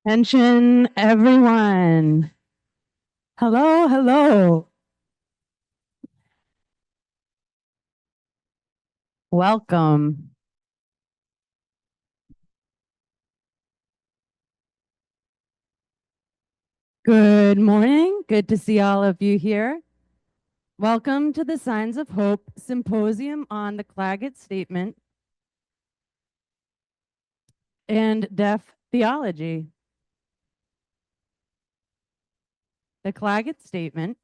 Attention, everyone. Hello, hello. Welcome. Good morning. Good to see all of you here. Welcome to the Signs of Hope Symposium on the Claggett Statement and Deaf Theology. The Claggett Statement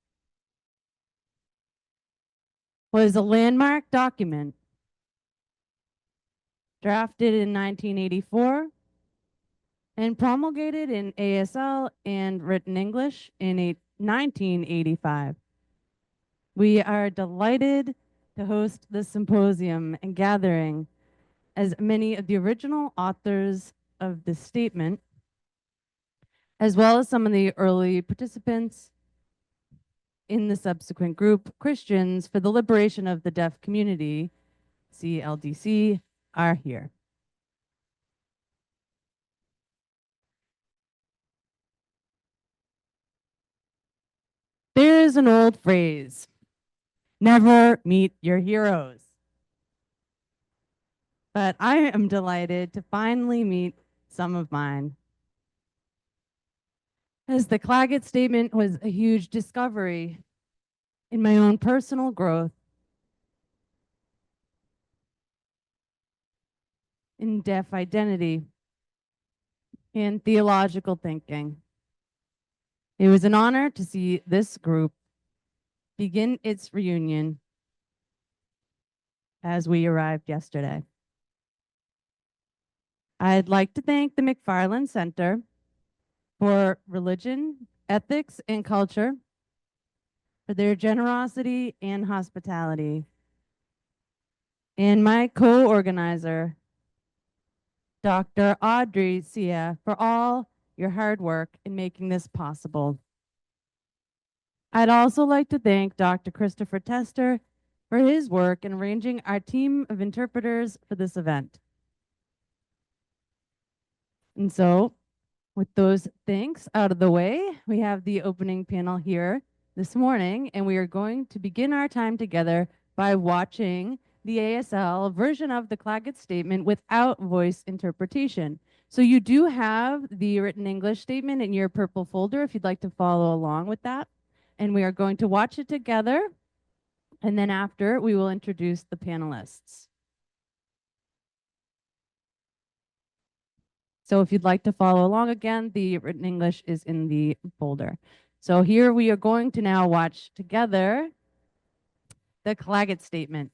was a landmark document drafted in 1984 and promulgated in ASL and written English in 1985. We are delighted to host this symposium and gathering as many of the original authors of this statement, as well as some of the early participants in the subsequent group, Christians for the Liberation of the Deaf Community, CLDC, are here. There is an old phrase, never meet your heroes. But I am delighted to finally meet some of mine. As the Claggett Statement was a huge discovery in my own personal growth, in deaf identity, and theological thinking. It was an honor to see this group begin its reunion as we arrived yesterday. I'd like to thank the McFarland Center for Religion, Ethics, and Culture for their generosity and hospitality, and my co-organizer, Dr. Audrey Sia, for all your hard work in making this possible. I'd also like to thank Dr. Christopher Tester for his work in arranging our team of interpreters for this event. And so, with those thanks out of the way, we have the opening panel here this morning, and we are going to begin our time together by watching the ASL version of the Claggett Statement without voice interpretation. So you do have the written English statement in your purple folder if you'd like to follow along with that. And we are going to watch it together, and then after, we will introduce the panelists. So if you'd like to follow along again, the written English is in the folder. So here we are going to now watch together the Claggett Statement.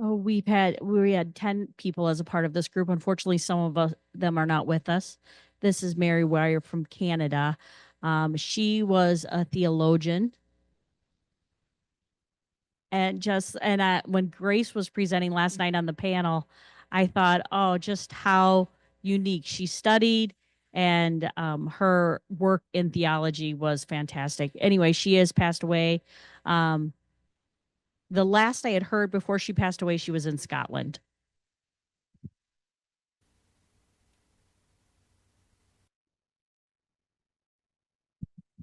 Oh, we had 10 people as a part of this group. Unfortunately, some of them are not with us. This is Mary Wire from Canada. She was a theologian. And when Grace was presenting last night on the panel, I thought, oh, just how unique she studied, and her work in theology was fantastic. Anyway, she has passed away. Um, the last I had heard before she passed away, she was in Scotland.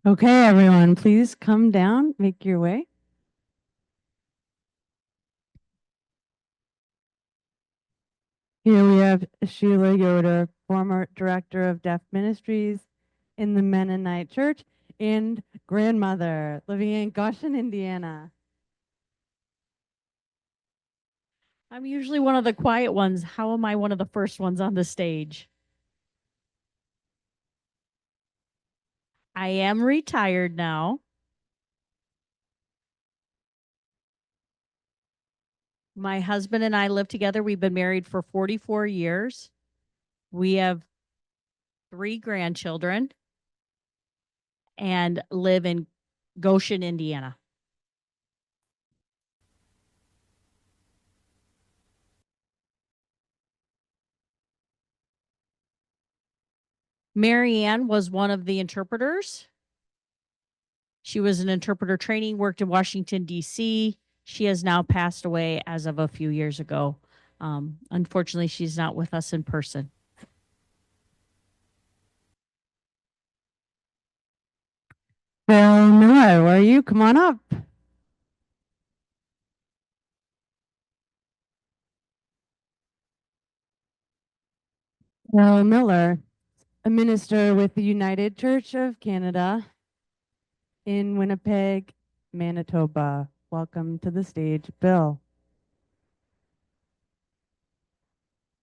Okay, everyone, please come down, make your way. Here we have Sheila Yoder, former director of Deaf Ministries in the Mennonite Church and grandmother living in Goshen, Indiana. I'm usually one of the quiet ones. How am I one of the first ones on the stage? I am retired now. My husband and I live together. We've been married for 44 years. We have 3 grandchildren and live in Goshen, Indiana. Marianne was one of the interpreters. She was an interpreter training, worked in Washington, D.C. She has now passed away as of a few years ago. Unfortunately, she's not with us in person. Bill Miller, where are you? Come on up. Bill Miller, a minister with the United Church of Canada in Winnipeg, Manitoba. Welcome to the stage, Bill.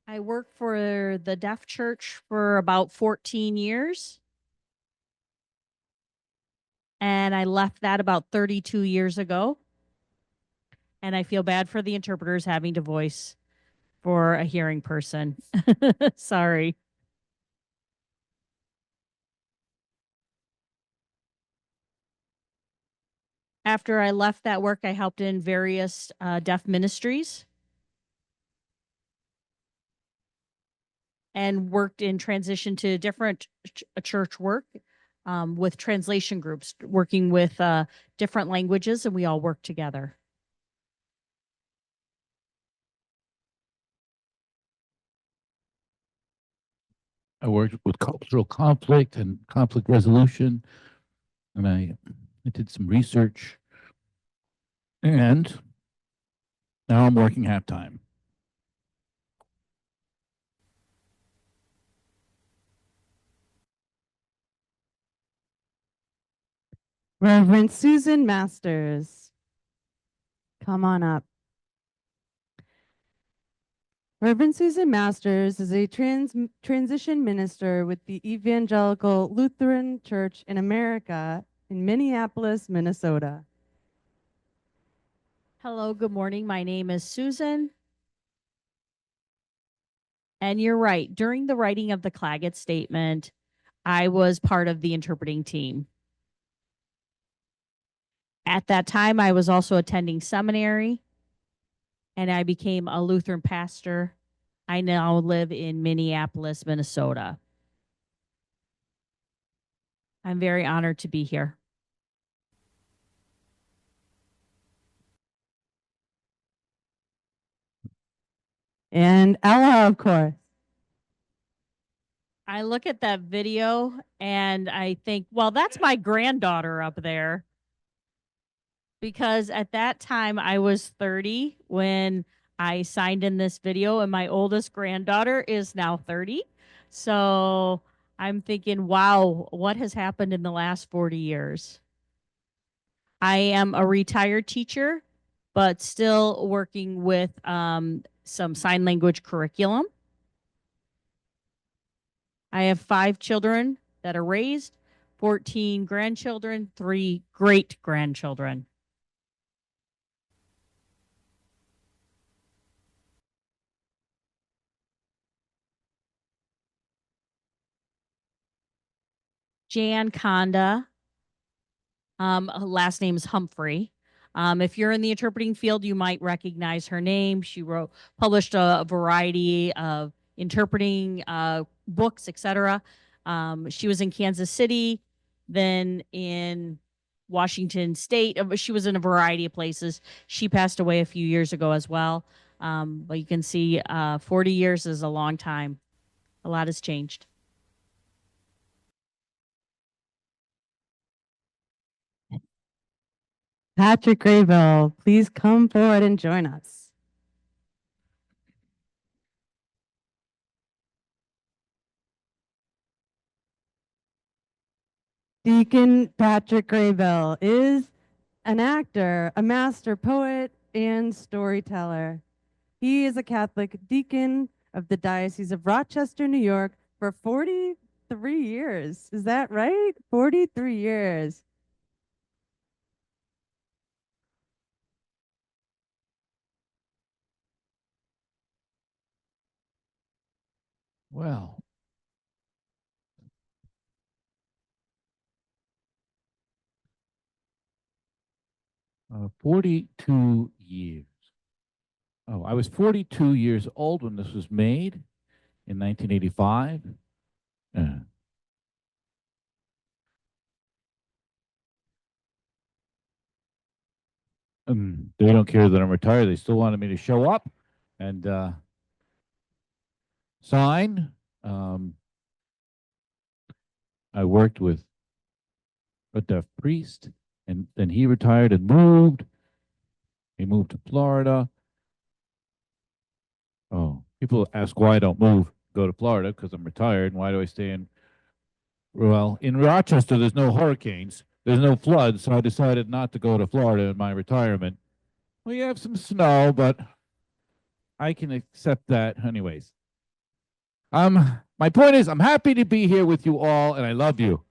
I worked for the Deaf Church for about 14 years. And I left that about 32 years ago. And I feel bad for the interpreters having to voice for a hearing person. Sorry. After I left that work, I helped in various deaf ministries and worked in transition to different church work with translation groups, working with different languages, and we all work together. I worked with cultural conflict and conflict resolution, and I did some research, and now I'm working half time. Reverend Susan Masters, come on up. Reverend Susan Masters is a transition minister with the Evangelical Lutheran Church in America in Minneapolis, Minnesota. Hello, good morning. My name is Susan. And you're right. During the writing of the Claggett Statement, I was part of the interpreting team. At that time, I was also attending seminary, and I became a Lutheran pastor. I now live in Minneapolis, Minnesota. I'm very honored to be here. And Ella, of course. I look at that video and I think, well, that's my granddaughter up there. Because at that time I was 30 when I signed in this video, and my oldest granddaughter is now 30. So I'm thinking, wow, what has happened in the last 40 years? I am a retired teacher, but still working with some sign language curriculum. I have 5 children that are raised, 14 grandchildren, 3 great grandchildren. Jan Conda. Her last name is Humphrey. If you're in the interpreting field, you might recognize her name. She published a variety of interpreting books, etc. She was in Kansas City, then in Washington State. She was in a variety of places. She passed away a few years ago as well. But you can see 40 years is a long time. A lot has changed. Patrick Graybill, please come forward and join us. Deacon Patrick Graybill is an actor, a master poet, and storyteller. He is a Catholic deacon of the Diocese of Rochester, New York for 43 years. Is that right? 43 years. Well, 42 years. Oh, I was 42 years old when this was made in 1985. They don't care that I'm retired. They still wanted me to show up and sign. I worked with a deaf priest, and then he retired and moved. He moved to Florida. Oh, people ask why I don't go to Florida because I'm retired. And why do I stay in? Well, in Rochester, there's no hurricanes, there's no floods, so I decided not to go to Florida in my retirement. We have some snow, but I can accept that anyways. My point is, I'm happy to be here with you all, and I love you.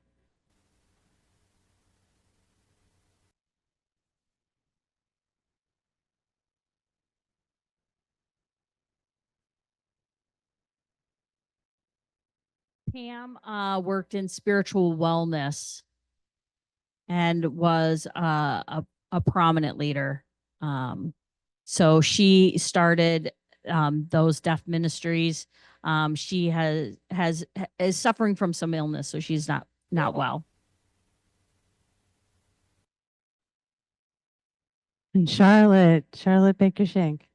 Pam worked in spiritual wellness and was a prominent leader. So she started those deaf ministries. She is suffering from some illness, so she's not well. And Charlotte Baker Shank.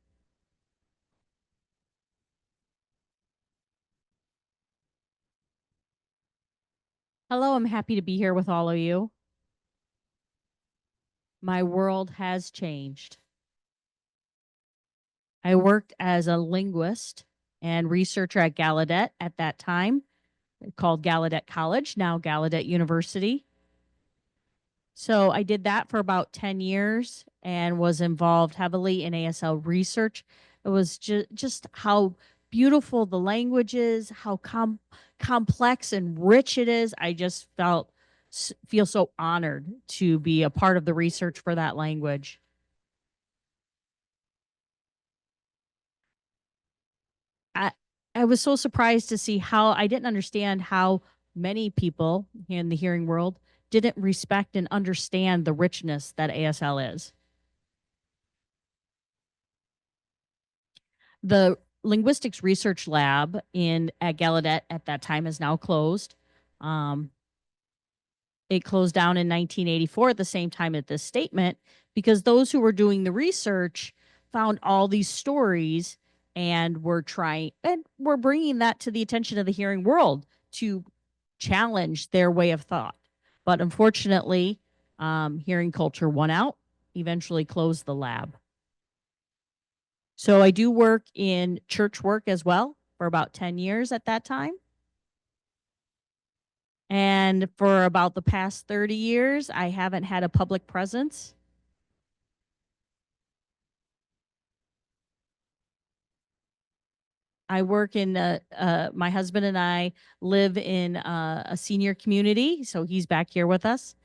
Hello, I'm happy to be here with all of you. My world has changed. I worked as a linguist and researcher at Gallaudet at that time, called Gallaudet College, now Gallaudet University. So I did that for about 10 years and was involved heavily in ASL research. It was just how beautiful the language is, how complex and rich it is. I just feel so honored to be a part of the research for that language. I was so surprised to see how I didn't understand how many people in the hearing world didn't respect and understand the richness that ASL is. The linguistics research lab at Gallaudet at that time is now closed. It closed down in 1984 at the same time at this statement, because those who were doing the research found all these stories and were bringing that to the attention of the hearing world to challenge their way of thought. But unfortunately, hearing culture won out, eventually closed the lab. So I do work in church work as well for about 10 years at that time. And for about the past 30 years, I haven't had a public presence. I work in, my husband and I live in a senior community. So he's back here with us,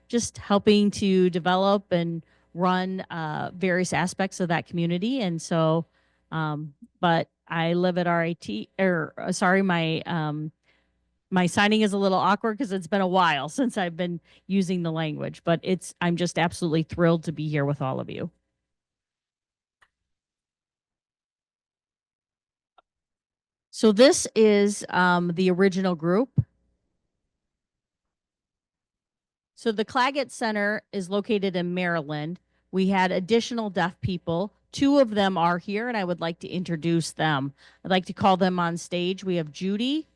just helping to develop and run various aspects of that community. And so, but I live at my my signing is a little awkward because it's been a while since I've been using the language, but I'm just absolutely thrilled to be here with all of you. So this is the original group. So the Claggett Center is located in Maryland. We had additional deaf people. 2 of them are here, and I would like to introduce them. I'd like to call them on stage. We have Judy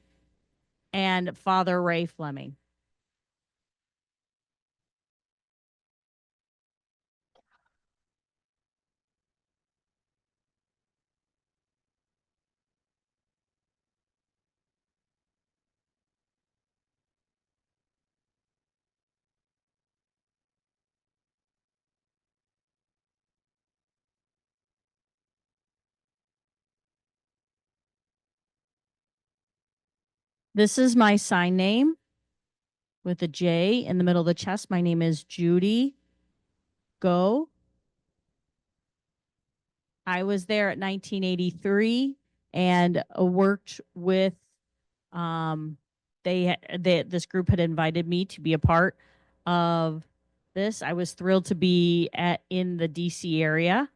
and Father Ray Fleming. This is my sign name with a J in the middle of the chest. My name is Judy Go. I was there at 1983 and worked with this group had invited me to be a part of this. I was thrilled to be in the DC area.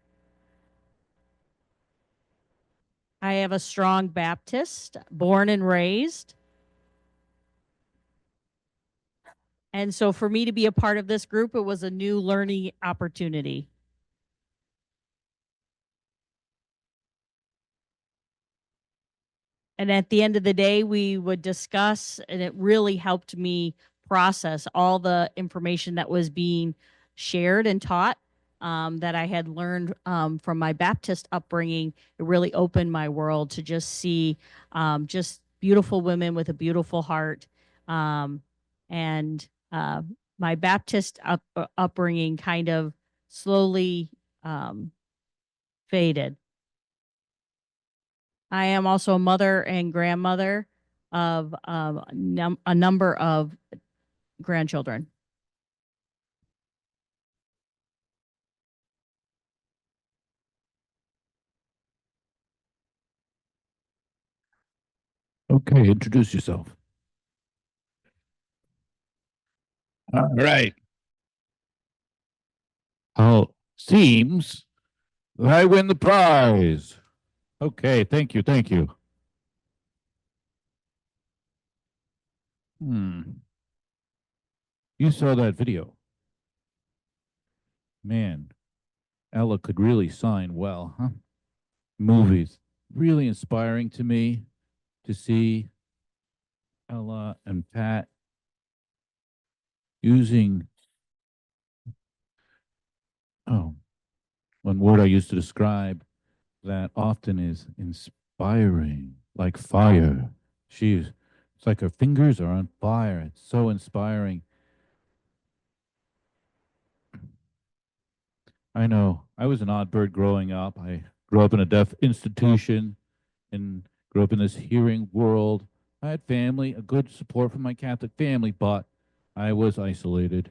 I have a strong Baptist, born and raised. And so for me to be a part of this group, it was a new learning opportunity. And at the end of the day, we would discuss, and it really helped me process all the information that was being shared and taught that I had learned from my Baptist upbringing. It really opened my world to just see just beautiful women with a beautiful heart. And my Baptist upbringing kind of slowly faded. I am also a mother and grandmother of a number of grandchildren. Okay, introduce yourself. All right. Seems that I win the prize. Okay, thank you, thank you. You saw that video. Man, Ella could really sign well, huh? Movies. Really inspiring to me to see Ella and Pat using, one word I used to describe that often is inspiring, like fire. It's like her fingers are on fire. It's so inspiring. I know. I was an odd bird growing up. I grew up in a deaf institution and grew up in this hearing world. I had family, a good support from my Catholic family, but I was isolated.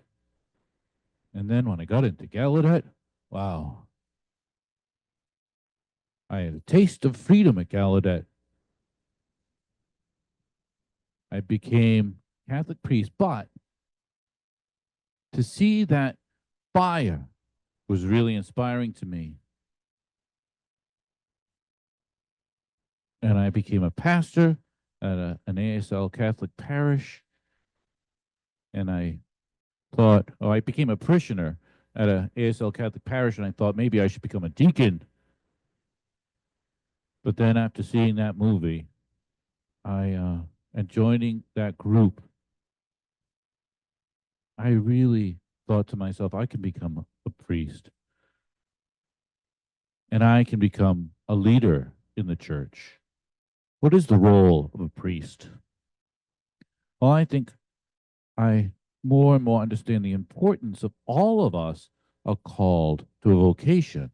And then when I got into Gallaudet, wow. I had a taste of freedom at Gallaudet. I became Catholic priest, but to see that fire was really inspiring to me. And I became a pastor at an ASL Catholic parish. And I thought, I became a parishioner at an ASL Catholic parish, and I thought maybe I should become a deacon. But then after seeing that movie, and joining that group, I really thought to myself, I can become a priest. And I can become a leader in the church. What is the role of a priest? Well, I think I more and more understand the importance of all of us are called to a vocation.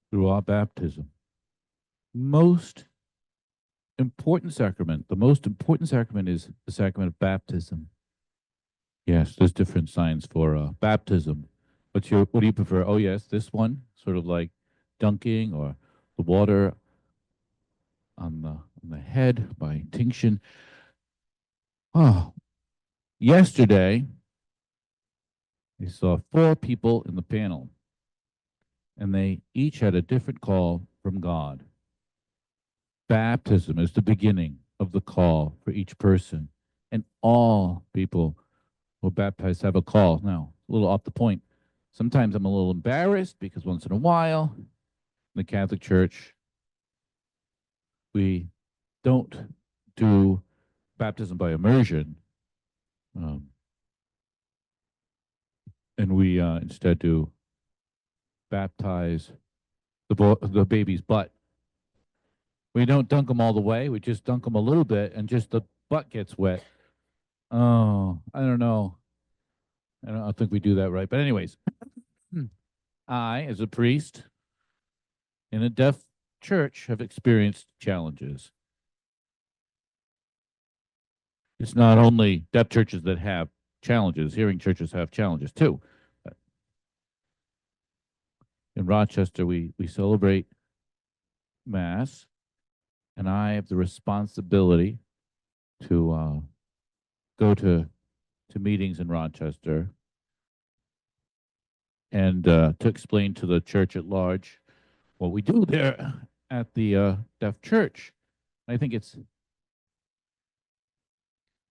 Through our baptism. The most important sacrament is the sacrament of baptism. Yes, there's different signs for baptism. What do you prefer? Oh yes, this one, sort of like dunking or the water on the head by tinction. Oh, yesterday I saw 4 people in the panel, and they each had a different call from God. Baptism is the beginning of the call for each person, and all people who are baptized have a call. Now, a little off the point. Sometimes I'm a little embarrassed because once in a while, in the Catholic Church, we don't do baptism by immersion, and we instead do baptize the baby's butt. We don't dunk them all the way. We just dunk them a little bit, and just the butt gets wet. Oh, I don't know. I don't think we do that right. But anyways, I, as a priest in a deaf church, have experienced challenges. It's not only deaf churches that have challenges. Hearing churches have challenges too. In Rochester, we celebrate Mass, and I have the responsibility to go to meetings in Rochester and to explain to the church at large what we do there at the deaf church. I think it's,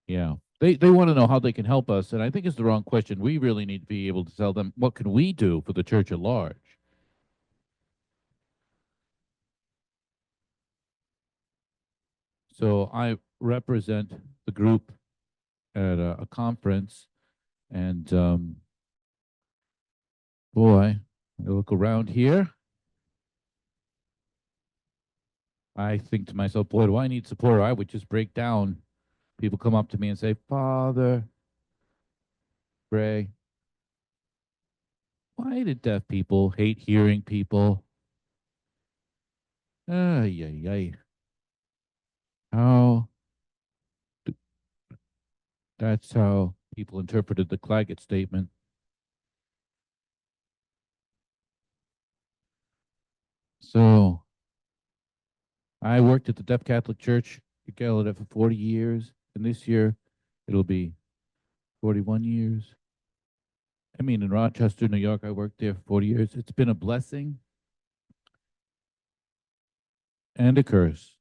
yeah, they want to know how they can help us, and I think it's the wrong question. We really need to be able to tell them, what can we do for the church at large? So I represent the group at a conference, and boy, I look around here, I think to myself, boy, do I need support? I would just break down. People come up to me and say, Father Gray, why do deaf people hate hearing people? Ay, ay, ay. How? That's how people interpreted the Claggett Statement. So I worked at the Deaf Catholic Church at Gallaudet for 40 years, and this year it'll be 41 years. I mean, in Rochester, New York, I worked there for 40 years. It's been a blessing and a curse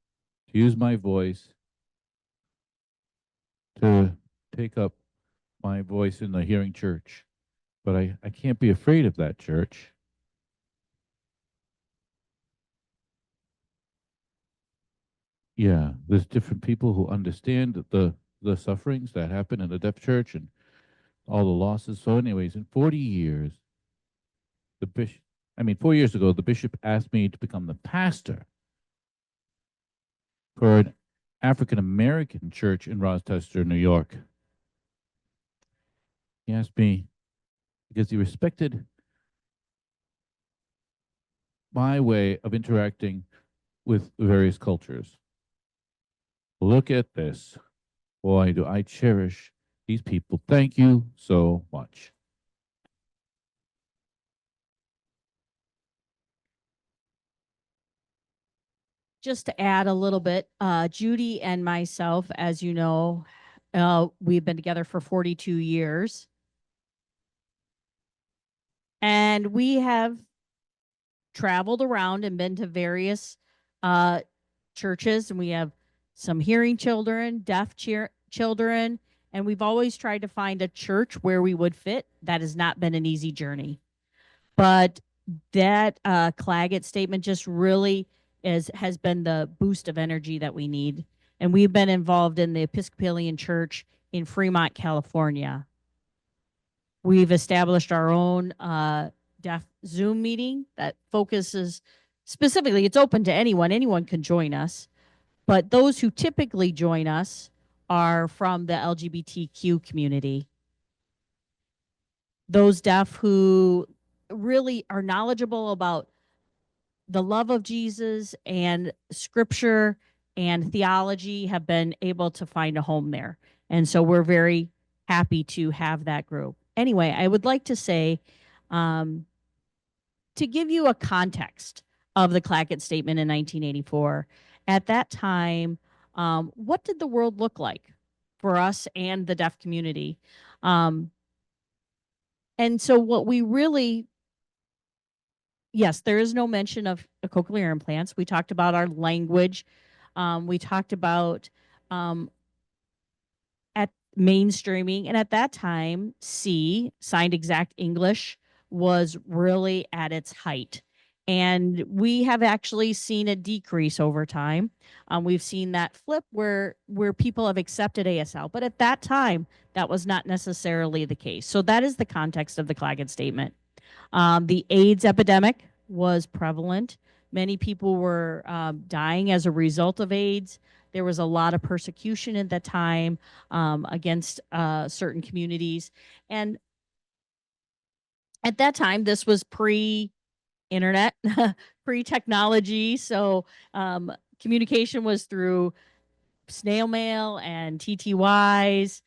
to use my voice, to take up my voice in the hearing church. But I can't be afraid of that church. Yeah, there's different people who understand the sufferings that happen in the deaf church and all the losses. So anyways, in 40 years, the bishop, 4 years ago, the bishop asked me to become the pastor for an African-American church in Rochester, New York. He asked me because he respected my way of interacting with various cultures. Look at this. Boy, do I cherish these people. Thank you so much. Just to add a little bit, Judy and myself, as you know, we've been together for 42 years. And we have traveled around and been to various churches, and we have some hearing children, deaf children, and we've always tried to find a church where we would fit. That has not been an easy journey. But that Claggett Statement just really has been the boost of energy that we need. And we've been involved in the Episcopalian Church in Fremont, California. We've established our own deaf Zoom meeting that focuses specifically, it's open to anyone. Anyone can join us. But those who typically join us are from the LGBTQ community. Those deaf who really are knowledgeable about the love of Jesus and scripture and theology have been able to find a home there. And so we're very happy to have that group. Anyway, I would like to say, to give you a context of the Claggett Statement in 1984, at that time, what did the world look like for us and the deaf community? And so what we really, yes, there is no mention of cochlear implants. We talked about our language. We talked about at mainstreaming. And at that time, signed exact English, was really at its height. And we have actually seen a decrease over time. We've seen that flip where people have accepted ASL, but at that time, that was not necessarily the case. So that is the context of the Claggett Statement. The AIDS epidemic was prevalent. Many people were dying as a result of AIDS. There was a lot of persecution at that time against certain communities. And at that time, this was pre-internet, pre-technology. So communication was through snail mail and TTYs.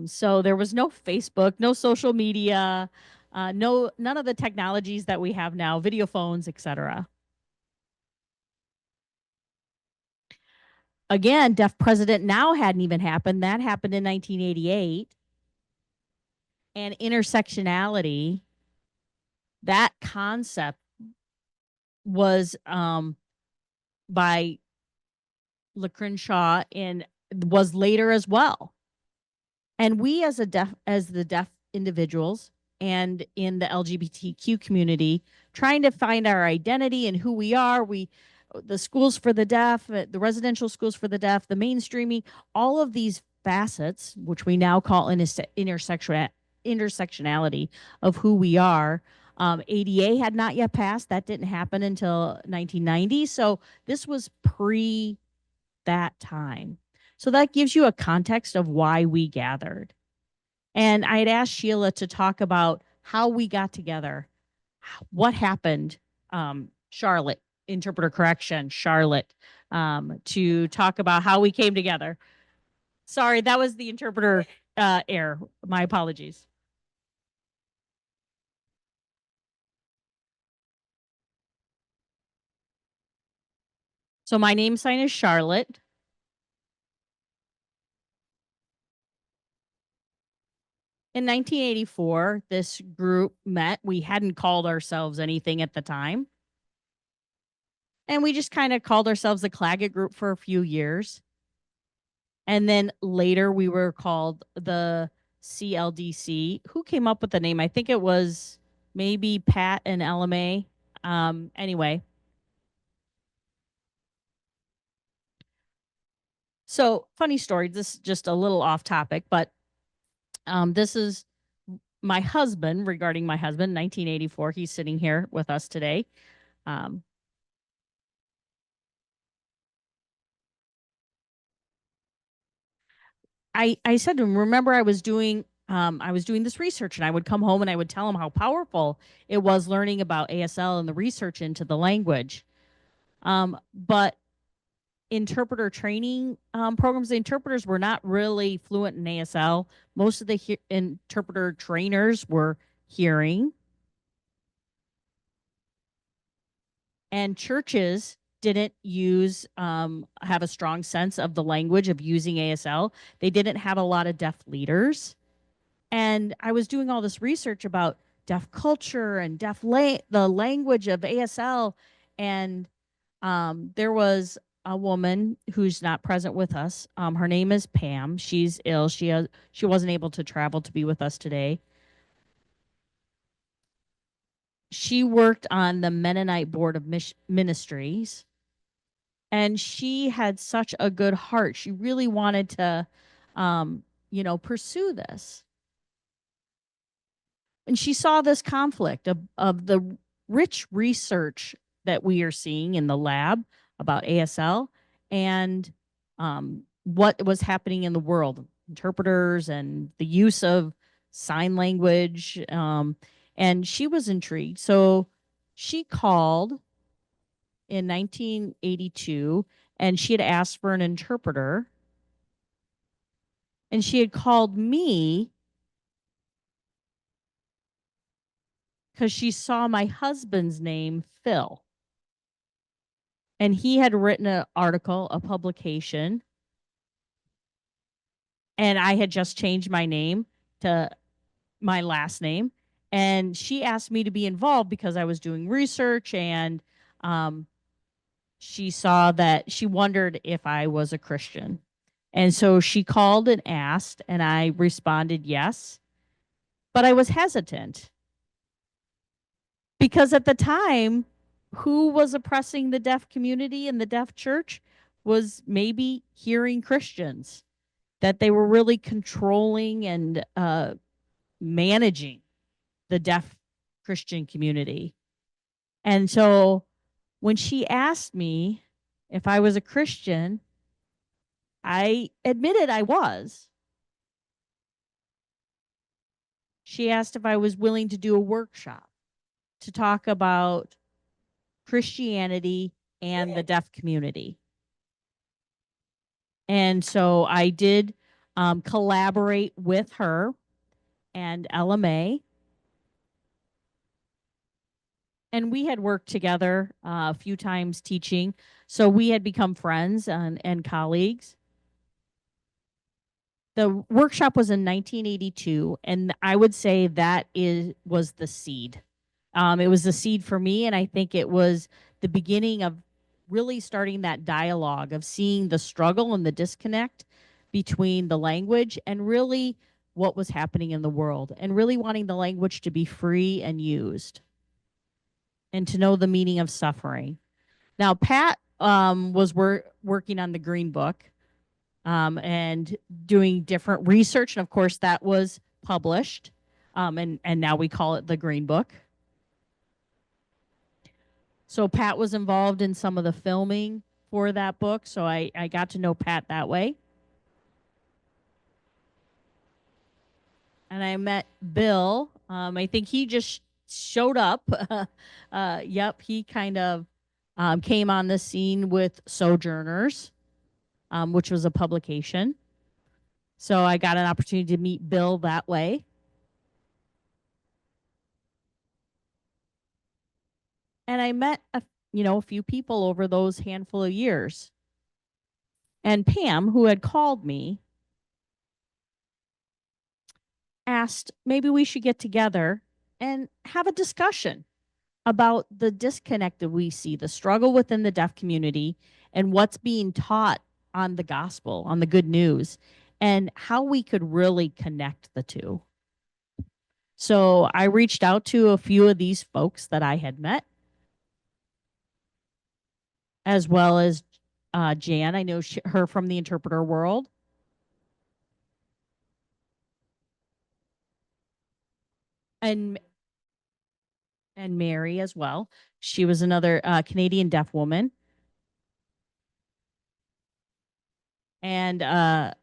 So there was no Facebook, no social media, none of the technologies that we have now, video phones, etc. Again, Deaf President Now hadn't even happened. That happened in 1988. And intersectionality, that concept was by LaCrenshaw and was later as well. And we as the deaf individuals and in the LGBTQ community, trying to find our identity and who we are, the schools for the deaf, the residential schools for the deaf, the mainstreaming, all of these facets, which we now call intersectionality of who we are. ADA had not yet passed. That didn't happen until 1990. So this was pre that time. So that gives you a context of why we gathered. And I'd asked Sheila to talk about how we got together, what happened, Charlotte, interpreter correction, Charlotte, to talk about how we came together. Sorry, that was the interpreter error. My apologies. So my name sign is Charlotte. In 1984, this group met. We hadn't called ourselves anything at the time. And we just kind of called ourselves the Claggett Group for a few years. And then later we were called the CLDC. Who came up with the name? I think it was maybe Pat and LMA. Anyway. So funny story. This is just a little off topic, but this is my husband, regarding my husband, 1984. He's sitting here with us today. I said to him, remember I was doing this research, and I would come home and I would tell him how powerful it was learning about ASL and the research into the language. But interpreter training programs, the interpreters were not really fluent in ASL. Most of the interpreter trainers were hearing. And churches didn't have a strong sense of the language of using ASL. They didn't have a lot of deaf leaders. And I was doing all this research about deaf culture and the language of ASL. And there was a woman who's not present with us. Her name is Pam. She's ill. She wasn't able to travel to be with us today. She worked on the Mennonite Board of Ministries. And she had such a good heart. She really wanted to, pursue this. And she saw this conflict of the rich research that we are seeing in the lab about ASL and what was happening in the world, interpreters and the use of sign language. And she was intrigued. So she called in 1982, and she had asked for an interpreter. And she had called me because she saw my husband's name, Phil. And he had written an article, a publication, and I had just changed my name to my last name. And she asked me to be involved because I was doing research, and she saw that she wondered if I was a Christian. And so she called and asked, and I responded yes. But I was hesitant because at the time, who was oppressing the deaf community and the deaf church was maybe hearing Christians, that they were really controlling and managing the deaf Christian community. And so when she asked me if I was a Christian, I admitted I was. She asked if I was willing to do a workshop to talk about Christianity and the deaf community. And so I did collaborate with her and LMA. And we had worked together a few times teaching. So we had become friends and colleagues. The workshop was in 1982, and I would say that was the seed. It was the seed for me, and I think it was the beginning of really starting that dialogue of seeing the struggle and the disconnect between the language and really what was happening in the world, and really wanting the language to be free and used and to know the meaning of suffering. Now, Pat was working on the Green Book and doing different research. And of course, that was published. And now we call it the Green Book. So Pat was involved in some of the filming for that book. So I got to know Pat that way. And I met Bill. I think he just showed up. Yep, he kind of came on the scene with Sojourners, which was a publication. So I got an opportunity to meet Bill that way. And I met a few people over those handful of years. And Pam, who had called me, asked maybe we should get together and have a discussion about the disconnect that we see, the struggle within the deaf community, and what's being taught on the gospel, on the good news, and how we could really connect the two. So I reached out to a few of these folks that I had met, as well as Jan. I know her from the interpreter world. And Mary as well. She was another Canadian deaf woman. And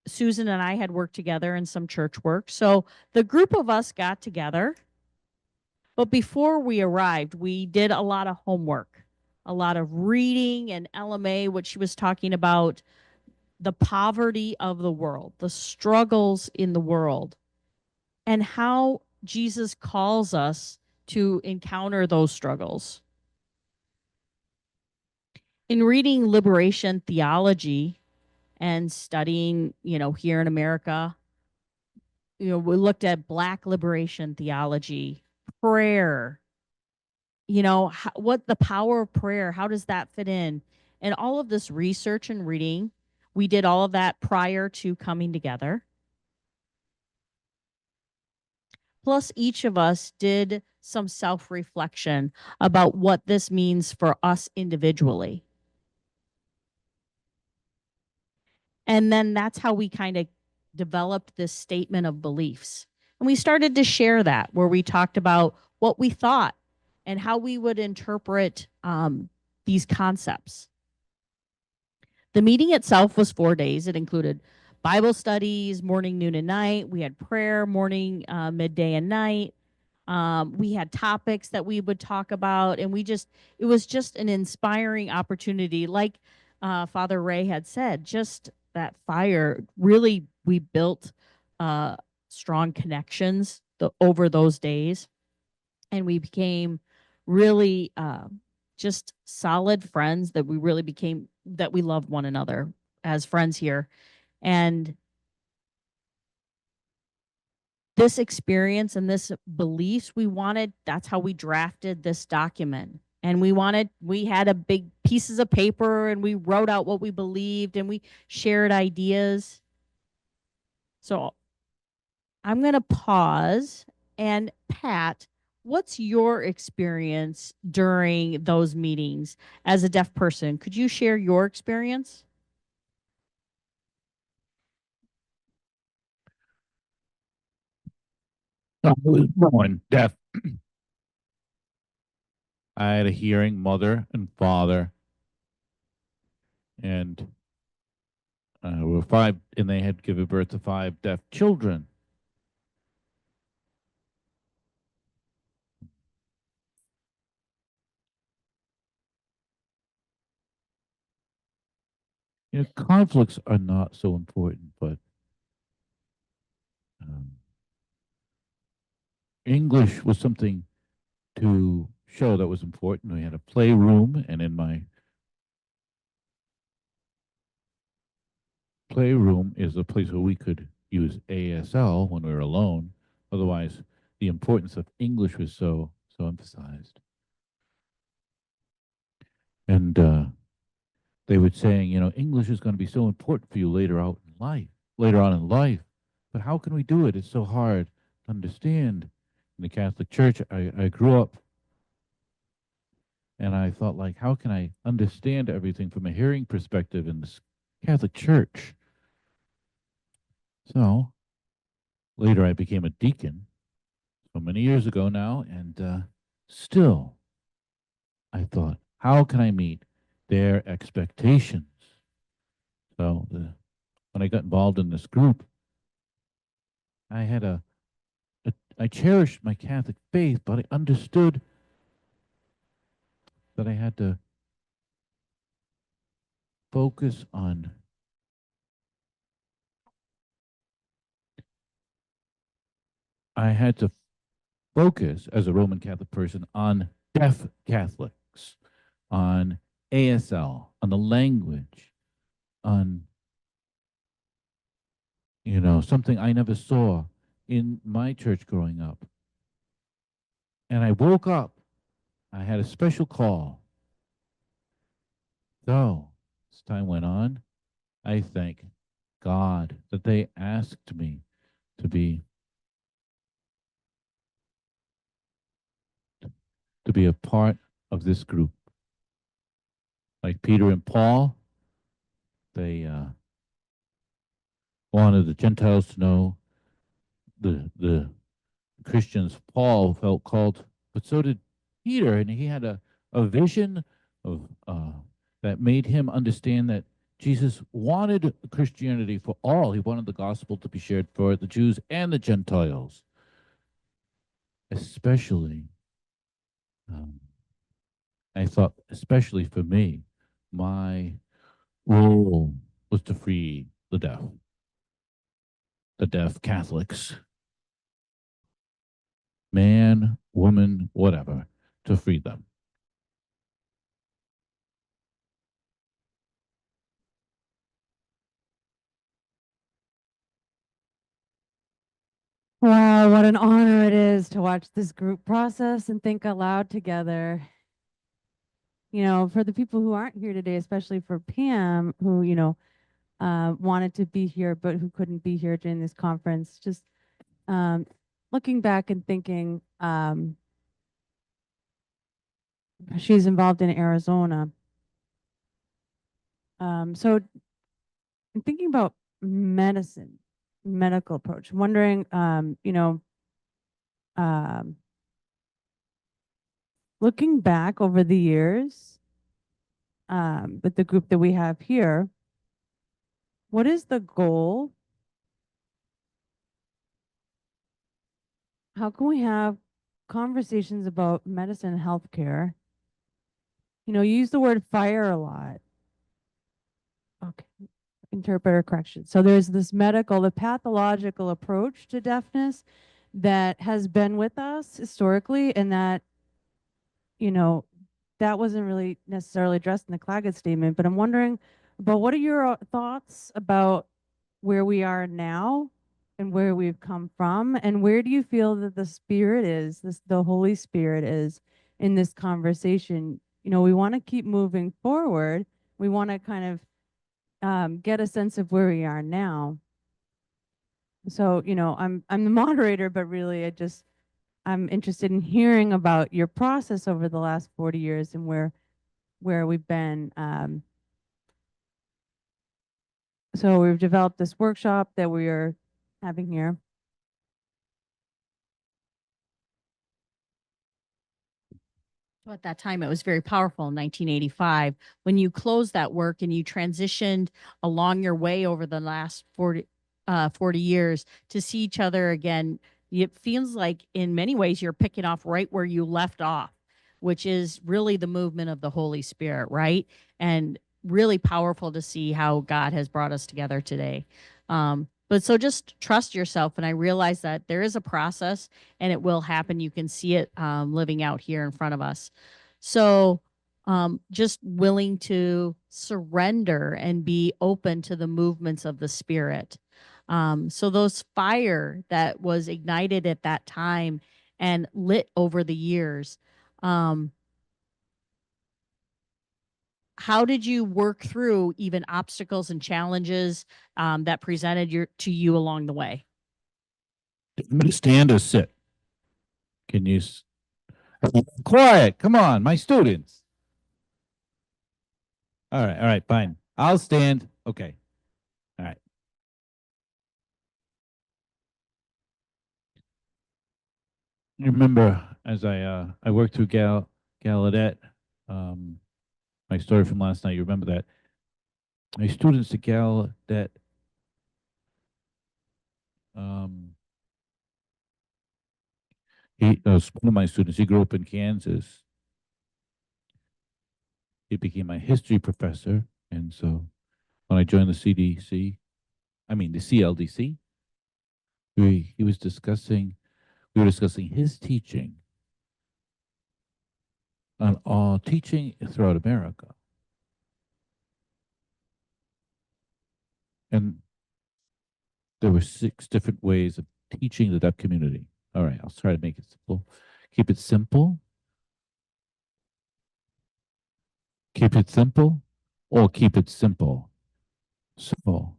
Susan and I had worked together in some church work. So the group of us got together. But before we arrived, we did a lot of homework, a lot of reading, and LMA, what she was talking about, the poverty of the world, the struggles in the world, and how Jesus calls us to encounter those struggles. In reading liberation theology and studying, here in America, we looked at Black liberation theology, prayer, what the power of prayer, how does that fit in? And all of this research and reading, we did all of that prior to coming together. Plus, each of us did some self-reflection about what this means for us individually. And then that's how we kind of developed this statement of beliefs. And we started to share that, where we talked about what we thought and how we would interpret these concepts. The meeting itself was 4 days. It included Bible studies, morning, noon, and night. We had prayer, morning, midday, and night. We had topics that we would talk about, and it was just an inspiring opportunity. Like Father Ray had said, just that fire, really, we built strong connections over those days, and we became really just solid friends that we really became, that we loved one another as friends here. And this experience and this beliefs we wanted, that's how we drafted this document. And we had a big pieces of paper and we wrote out what we believed and we shared ideas. So I'm going to pause. And Pat, what's your experience during those meetings as a deaf person? Could you share your experience? I was born deaf. I had a hearing mother and father, and were five, and they had given birth to 5 deaf children. You know, conflicts are not so important, but English was something to show that was important. We had a playroom, and in my playroom is a place where we could use ASL when we were alone. Otherwise, the importance of English was so emphasized. And they were saying, you know, English is going to be so important for you later on in life. But how can we do it? It's so hard to understand. In the Catholic Church, I grew up, and I thought, like, how can I understand everything from a hearing perspective in the Catholic Church? So later I became a deacon, so many years ago now, and still I thought, how can I meet their expectations? So when I got involved in this group, I had I cherished my Catholic faith, but I understood that I had to focus on as a Roman Catholic person on deaf Catholics, on ASL, on the language, on, you know, something I never saw in my church growing up. And I woke up, I had a special call. So as time went on, I thank God that they asked me to be a part of this group. Like Peter and Paul, they wanted the Gentiles to know the Christians. Paul felt called, but so did Peter, and he had a vision of that made him understand that Jesus wanted Christianity for all. He wanted the gospel to be shared for the Jews and the Gentiles, especially. I thought, especially for me, my role was to free the deaf Catholics, man, woman, whatever, to free them. Wow, what an honor it is to watch this group process and think aloud together. You know, for the people who aren't here today, especially for Pam, who, you know, wanted to be here but who couldn't be here during this conference, just looking back and thinking, she's involved in Arizona. So I'm thinking about medical approach, wondering, you know, looking back over the years, with the group that we have here, what is the goal? How can we have conversations about medicine and healthcare? You know, you use the word fire a lot. Okay, interpreter correction. So there's this the pathological approach to deafness that has been with us historically, and that, you know, that wasn't really necessarily addressed in the Claggett Statement, but I'm wondering about what are your thoughts about where we are now and where we've come from, and where do you feel that the Spirit is, the Holy Spirit is in this conversation? You know, we want to keep moving forward. We want to kind of get a sense of where we are now. So, you know, I'm the moderator, but really I'm interested in hearing about your process over the last 40 years and where we've been. So we've developed this workshop that we are having here. So at that time, it was very powerful in 1985 when you closed that work and you transitioned along your way over the last 40 years to see each other again. It feels like in many ways you're picking off right where you left off, which is really the movement of the Holy Spirit, right? And really powerful to see how God has brought us together today. But so just trust yourself. And I realize that there is a process and it will happen. You can see it living out here in front of us. So just willing to surrender and be open to the movements of the Spirit. So those fire that was ignited at that time and lit over the years, how did you work through even obstacles and challenges that presented to you along the way? I'm going to stand or sit. Can you? Quiet. Come on, my students. All right, fine. I'll stand. Okay. All right. You remember as I worked through Gallaudet, my story from last night, you remember that? My students at Gallaudet, he was one of my students. He grew up in Kansas. He became my history professor. And so when I joined the the CLDC, we were discussing his teaching on all teaching throughout America. And there were 6 different ways of teaching the deaf community. All right, I'll try to make it simple. Keep it simple. Keep it simple, or keep it simple. Simple.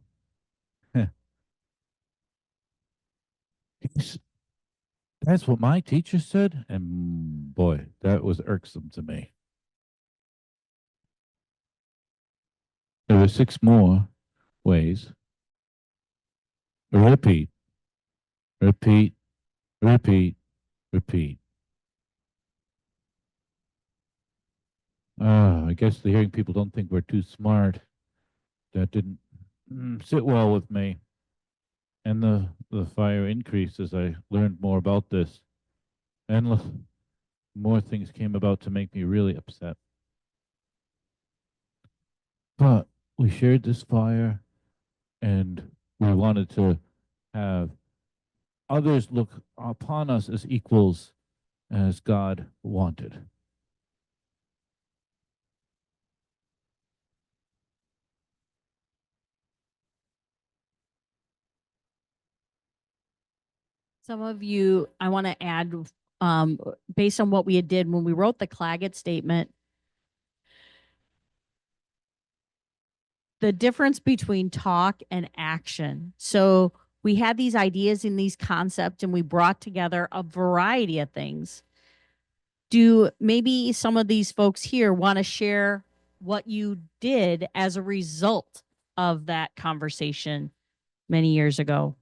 That's what my teacher said, and boy, that was irksome to me. There were 6 more ways. Repeat, repeat, repeat, repeat. I guess the hearing people don't think we're too smart. That didn't sit well with me. And the fire increased as I learned more about this. And more things came about to make me really upset. But we shared this fire, and we wanted to have others look upon us as equals as God wanted. Some of you, I want to add, based on what we did when we wrote the Claggett Statement, the difference between talk and action. So we had these ideas and these concepts, and we brought together a variety of things. Do maybe some of these folks here want to share what you did as a result of that conversation many years ago?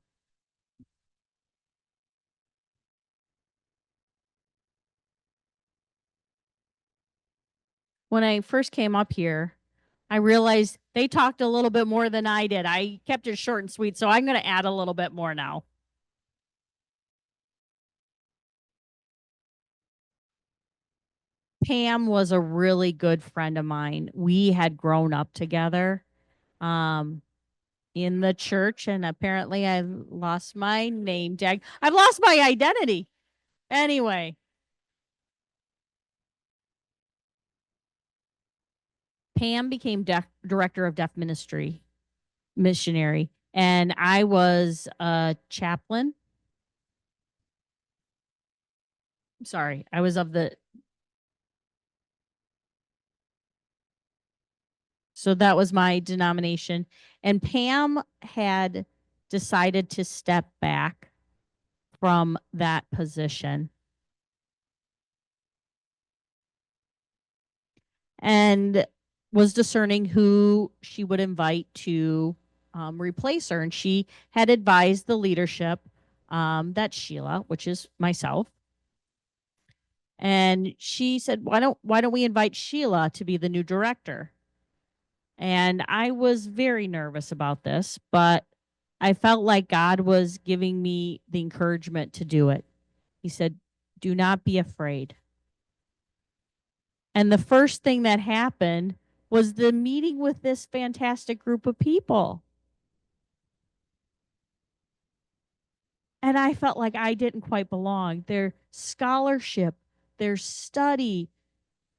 When I first came up here, I realized they talked a little bit more than I did. I kept it short and sweet, so I'm going to add a little bit more now. Pam was a really good friend of mine. We had grown up together in the church, and apparently I lost my name tag. I've lost my identity. Anyway, Pam became director of deaf missionary, and I was a chaplain. Sorry, I was of the. So that was my denomination. And Pam had decided to step back from that position. And was discerning who she would invite to replace her. And she had advised the leadership that Sheila, which is myself, and she said, why don't we invite Sheila to be the new director? And I was very nervous about this, but I felt like God was giving me the encouragement to do it. He said, do not be afraid. And the first thing that happened was the meeting with this fantastic group of people. And I felt like I didn't quite belong. Their scholarship, their study,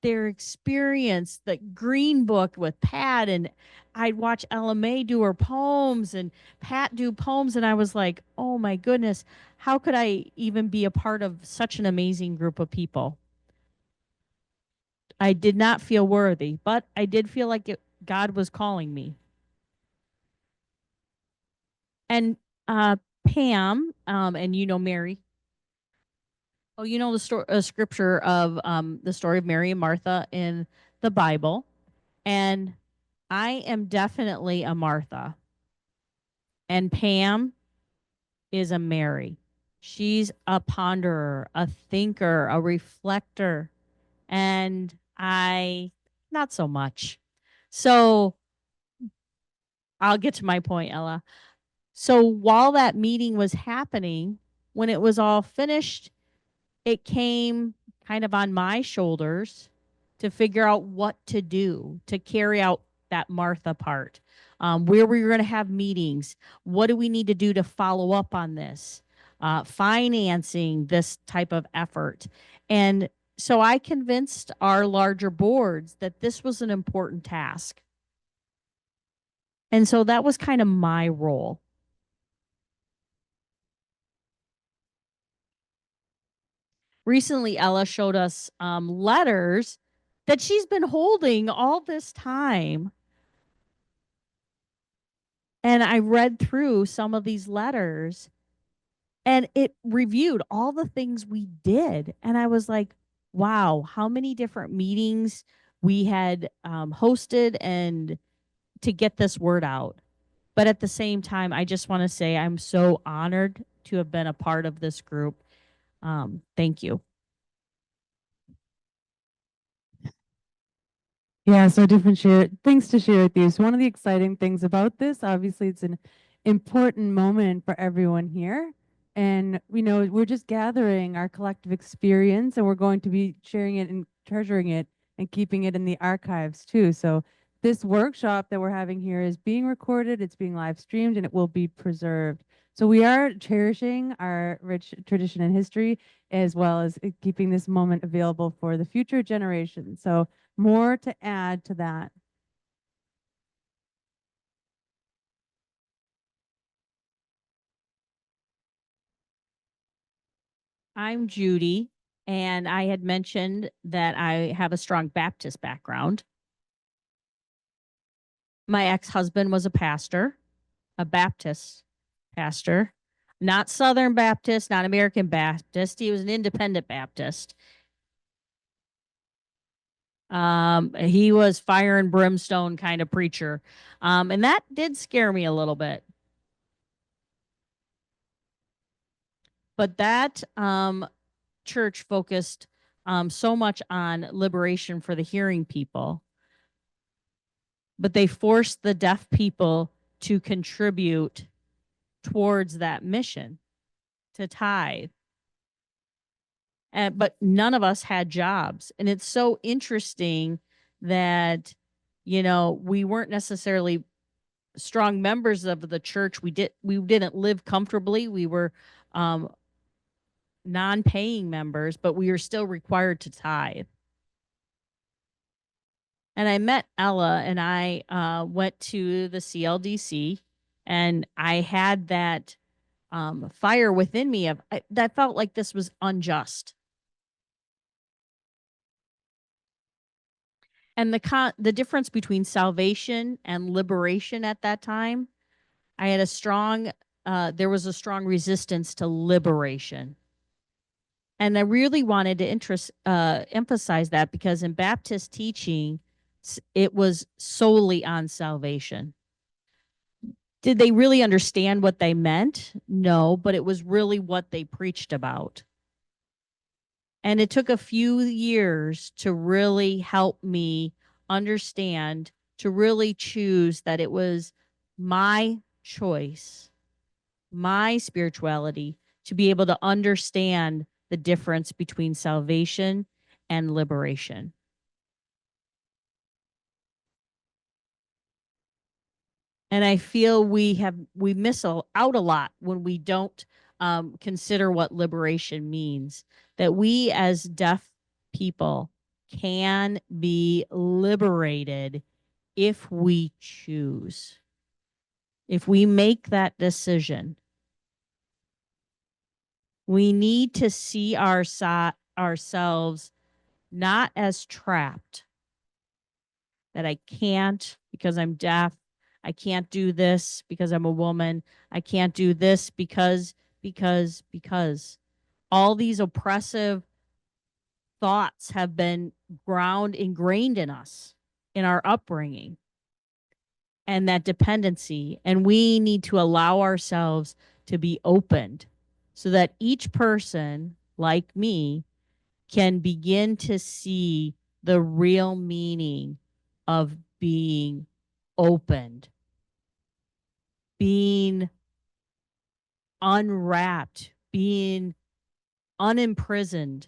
their experience, the green book with Pat, and I'd watch Ella May do her poems and Pat do poems, and I was like, oh my goodness, how could I even be a part of such an amazing group of people? I did not feel worthy, but I did feel like God was calling me. And Pam, and you know Mary. Oh, you know the scripture of the story of Mary and Martha in the Bible. And I am definitely a Martha. And Pam is a Mary. She's a ponderer, a thinker, a reflector. And I, not so much. So I'll get to my point, Ella. So while that meeting was happening, when it was all finished, it came kind of on my shoulders to figure out what to do to carry out that Martha part. Where we were going to have meetings. What do we need to do to follow up on this? Financing this type of effort. And so I convinced our larger boards that this was an important task. And so that was kind of my role. Recently, Ella showed us letters that she's been holding all this time. And I read through some of these letters and it reviewed all the things we did. And I was like, wow, how many different meetings we had hosted and to get this word out. But at the same time, I just want to say I'm so honored to have been a part of this group. Thank you. Yeah, so different things to share with you. So one of the exciting things about this, obviously it's an important moment for everyone here. And we know we're just gathering our collective experience and we're going to be sharing it and treasuring it and keeping it in the archives too. So this workshop that we're having here is being recorded, it's being live streamed, and it will be preserved. So we are cherishing our rich tradition and history as well as keeping this moment available for the future generations. So more to add to that. I'm Judy, and I had mentioned that I have a strong Baptist background. My ex-husband was a pastor, a Baptist pastor, not Southern Baptist, not American Baptist. He was an independent Baptist. He was fire and brimstone kind of preacher. And that did scare me a little bit. But that church focused so much on liberation for the hearing people. But they forced the deaf people to contribute towards that mission, to tithe. But none of us had jobs. And it's so interesting that, you know, we weren't necessarily strong members of the church. We didn't live comfortably. We were non-paying members, but we were still required to tithe. And I met Ella, and I went to the CLDC, and I had that fire within me of that felt like this was unjust. And the difference between salvation and liberation at that time, I had a strong there was a strong resistance to liberation. And I really wanted to emphasize that, because in Baptist teaching, it was solely on salvation. Did they really understand what they meant? No, but it was really what they preached about. And it took a few years to really help me understand, to really choose that it was my choice, my spirituality, to be able to understand the difference between salvation and liberation. And I feel we miss out a lot when we don't consider what liberation means. That we as deaf people can be liberated if we choose, if we make that decision. We need to see ourselves not as trapped, that I can't because I'm deaf. I can't do this because I'm a woman. I can't do this because all these oppressive thoughts have been ingrained in us, in our upbringing, and that dependency. And we need to allow ourselves to be opened so that each person, like me, can begin to see the real meaning of being opened, being unwrapped, being unimprisoned,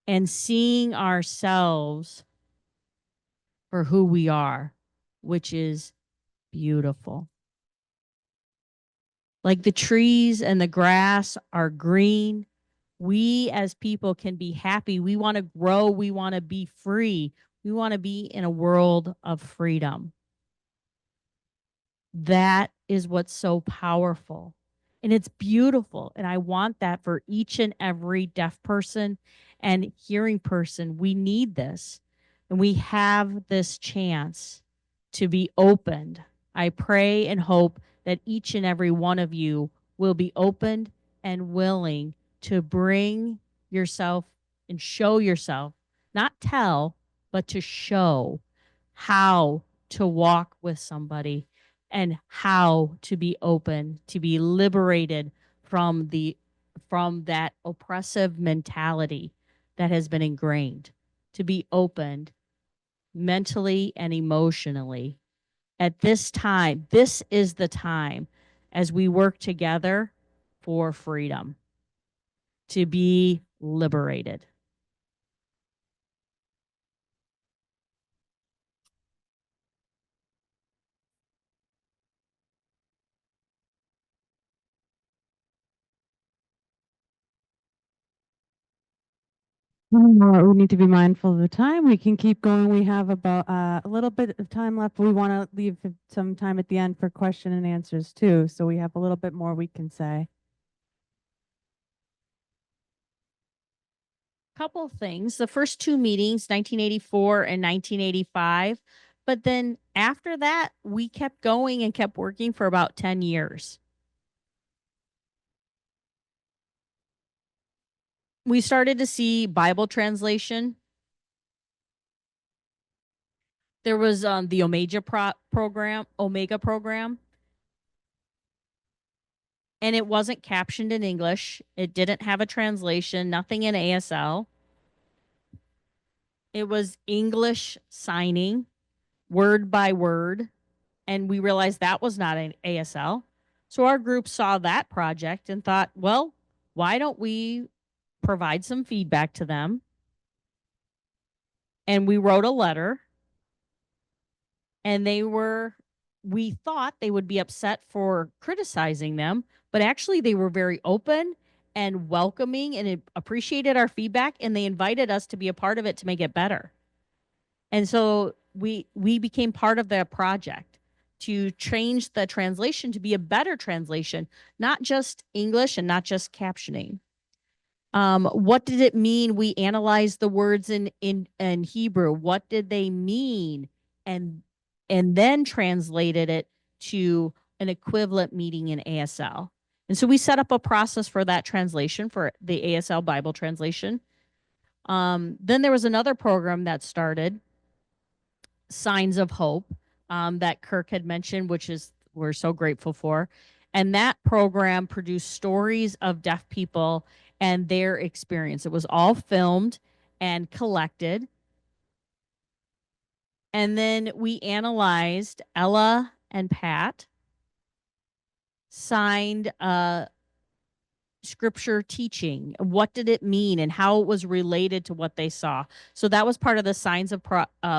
and seeing ourselves for who we are, which is beautiful. Like the trees and the grass are green, we as people can be happy. We want to grow. We want to be free. We want to be in a world of freedom. That is what's so powerful. And it's beautiful. And I want that for each and every deaf person and hearing person. We need this. And we have this chance to be opened. I pray and hope that each and every one of you will be opened and willing to bring yourself and show yourself, not tell, but to show how to walk with somebody and how to be open, to be liberated from that oppressive mentality that has been ingrained, to be opened mentally and emotionally. At this time, this is the time as we work together for freedom, to be liberated. We need to be mindful of the time. We can keep going. We have about a little bit of time left. We want to leave some time at the end for question and answers too. So we have a little bit more we can say. Couple things. The first two meetings, 1984 and 1985. But then after that, we kept going and kept working for about 10 years. We started to see Bible translation. There was the Omega program, and it wasn't captioned in English. It didn't have a translation, nothing in ASL. It was English signing, word by word, and we realized that was not an ASL. So our group saw that project and thought, well, why don't we provide some feedback to them? And we wrote a letter, and we thought they would be upset for criticizing them, but actually they were very open and welcoming and appreciated our feedback, and they invited us to be a part of it to make it better. And so we became part of the project to change the translation to be a better translation, not just English and not just captioning. What did it mean? We analyzed the words in Hebrew. What did they mean? And then translated it to an equivalent meaning in ASL. And so we set up a process for that translation for the ASL Bible translation. Then there was another program that started, Signs of Hope, that Kirk had mentioned, which is we're so grateful for. And that program produced stories of deaf people and their experience. It was all filmed and collected. And then we analyzed, Ella and Pat signed scripture teaching. What did it mean and how it was related to what they saw? So that was part of the Signs of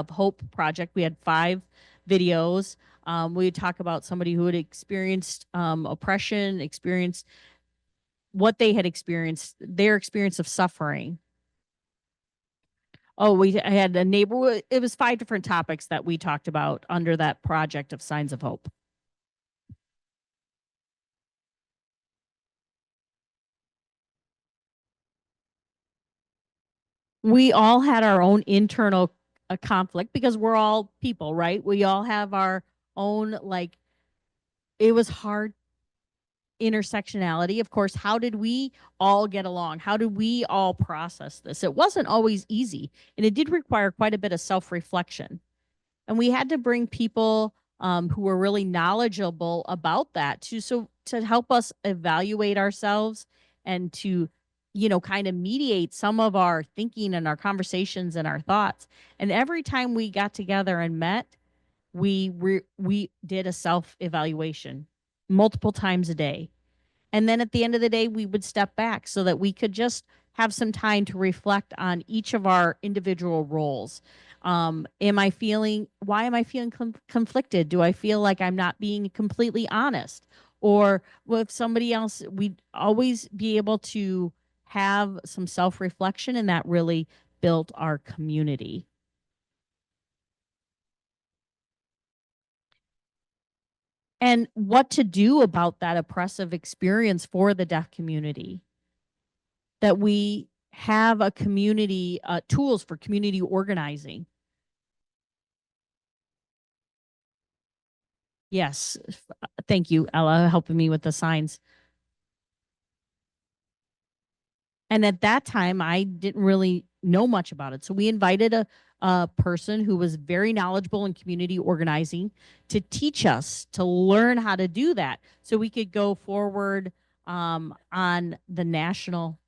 Hope project. We had 5 videos. We would talk about somebody who had experienced oppression, experienced what they had experienced, their experience of suffering. Oh, I had a neighbor. It was 5 different topics that we talked about under that project of Signs of Hope. We all had our own internal conflict because we're all people, right? We all have our own, like, it was hard intersectionality. Of course, how did we all get along? How did we all process this? It wasn't always easy, and it did require quite a bit of self-reflection. And we had to bring people who were really knowledgeable about that to help us evaluate ourselves and to kind of mediate some of our thinking and our conversations and our thoughts. And every time we got together and met, we did a self-evaluation multiple times a day. And then at the end of the day, we would step back so that we could just have some time to reflect on each of our individual roles. Why am I feeling conflicted? Do I feel like I'm not being completely honest? Or with somebody else, we'd always be able to have some self-reflection, and that really built our community. And what to do about that oppressive experience for the deaf community. That we have a community, tools for community organizing. Yes, thank you, Ella, helping me with the signs. And at that time, I didn't really know much about it. So we invited a person who was very knowledgeable in community organizing to teach us, to learn how to do that so we could go forward on the national,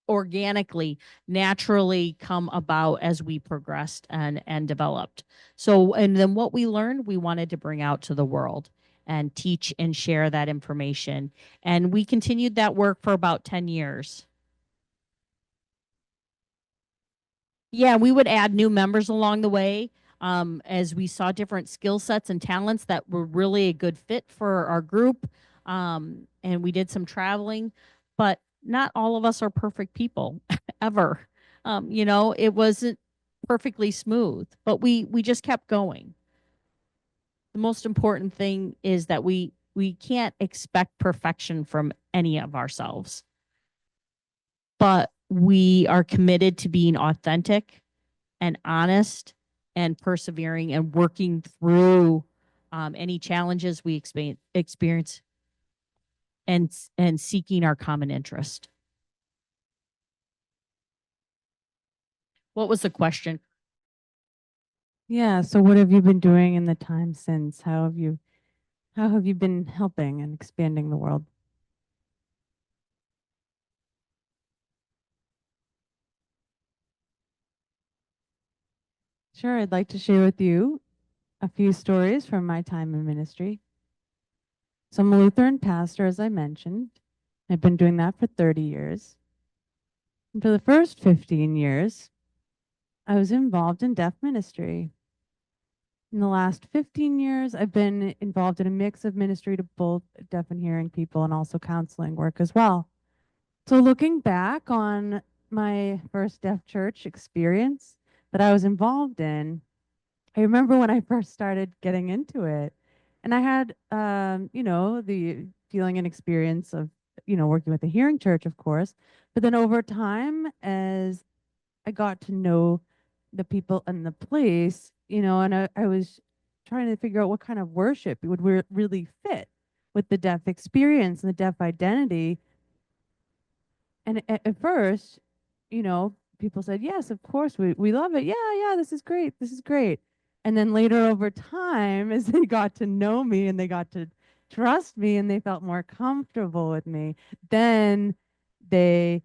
organically, naturally come about as we progressed and developed. So, and then what we learned, we wanted to bring out to the world and teach and share that information. And we continued that work for about 10 years. Yeah, we would add new members along the way as we saw different skill sets and talents that were really a good fit for our group. And we did some traveling, but not all of us are perfect people ever. It wasn't perfectly smooth, but we just kept going. The most important thing is that we can't expect perfection from any of ourselves, but we are committed to being authentic and honest and persevering and working through any challenges we experience and seeking our common interest. What was the question? Yeah, so what have you been doing in the time since? How have you been helping and expanding the world? Sure, I'd like to share with you a few stories from my time in ministry. So I'm a Lutheran pastor, as I mentioned. I've been doing that for 30 years. And for the first 15 years, I was involved in deaf ministry. In the last 15 years, I've been involved in a mix of ministry to both deaf and hearing people and also counseling work as well. So looking back on my first deaf church experience that I was involved in, I remember when I first started getting into it, and I had, the feeling and experience of, working with the hearing church, of course. But then over time, as I got to know the people and the place, and I was trying to figure out what kind of worship would really fit with the deaf experience and the deaf identity. And at first, people said, yes, of course, we love it. Yeah, yeah, this is great. This is great. And then later over time, as they got to know me and they got to trust me and they felt more comfortable with me, then they,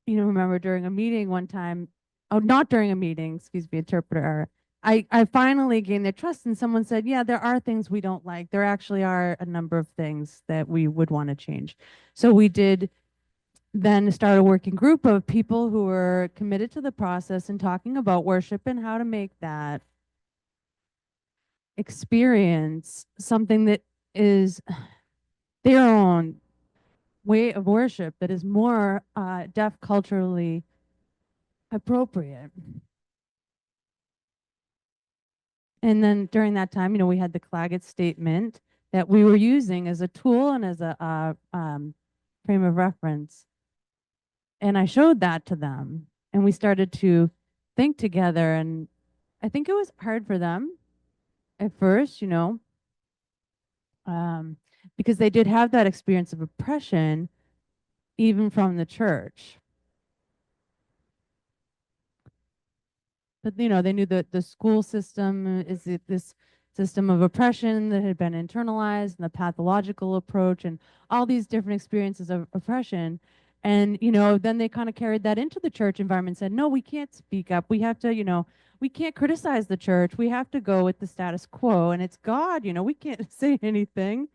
remember during a meeting one time, oh, not during a meeting, excuse me, interpreter error. I finally gained their trust and someone said, yeah, there are things we don't like. There actually are a number of things that we would want to change. So we did then start a working group of people who were committed to the process and talking about worship and how to make that experience something that is their own way of worship that is more deaf culturally appropriate. And then during that time, we had the Claggett Statement that we were using as a tool and as a frame of reference. And I showed that to them, and we started to think together. And I think it was hard for them at first, because they did have that experience of oppression, even from the church. But they knew that the school system is this system of oppression that had been internalized, and the pathological approach, and all these different experiences of oppression. And then they kind of carried that into the church environment and said, no, we can't speak up. We have to, we can't criticize the church. We have to go with the status quo. And it's God, we can't say anything.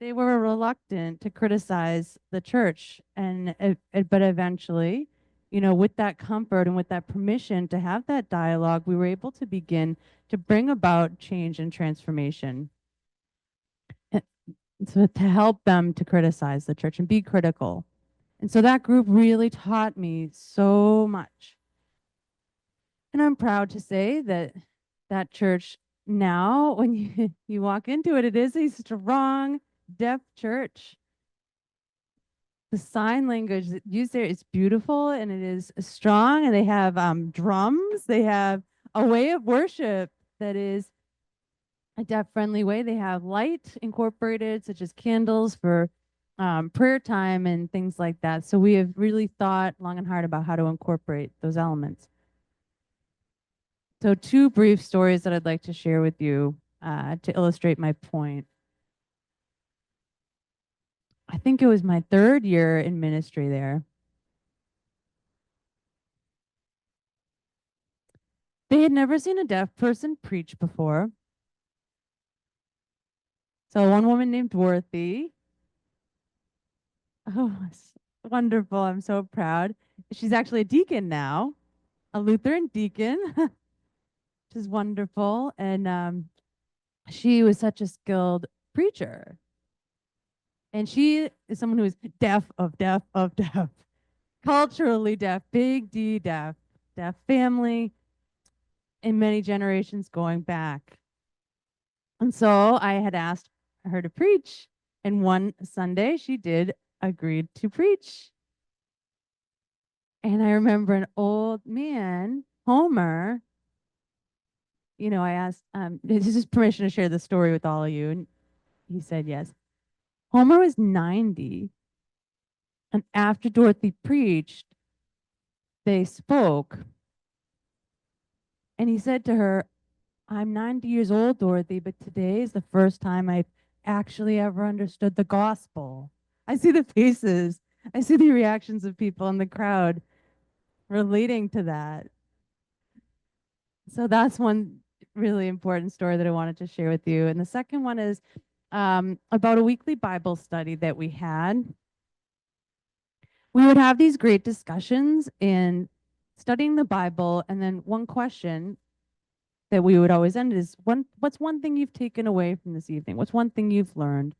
They were reluctant to criticize the church, and but eventually, with that comfort and with that permission to have that dialogue, we were able to begin to bring about change and transformation. And so to help them to criticize the church and be critical. And so that group really taught me so much. And I'm proud to say that that church now, when you walk into it, it is a strong deaf church. The sign language used there is beautiful and it is strong, and they have drums. They have a way of worship that is a deaf-friendly way. They have light incorporated, such as candles for prayer time and things like that. So we have really thought long and hard about how to incorporate those elements. So 2 brief stories that I'd like to share with you to illustrate my point. I think it was my 3rd year in ministry there. They had never seen a deaf person preach before. So one woman named Dorothy. Oh, it's wonderful. I'm so proud. She's actually a deacon now, a Lutheran deacon, which is wonderful. And she was such a skilled preacher. And she is someone who is deaf of deaf of deaf, culturally deaf, big D deaf, deaf family, in many generations going back. And so I had asked her to preach. And one Sunday she did agree to preach. And I remember an old man, Homer, I asked, this is permission to share the story with all of you. And he said yes. Homer was 90. And after Dorothy preached, they spoke. And he said to her, I'm 90 years old, Dorothy, but today is the first time I've actually ever understood the gospel. I see the faces. I see the reactions of people in the crowd relating to that. So that's one really important story that I wanted to share with you. And the second one is about a weekly Bible study that we had. We would have these great discussions in studying the Bible, and then one question that we would always end is, what's one thing you've taken away from this evening? What's one thing you've learned?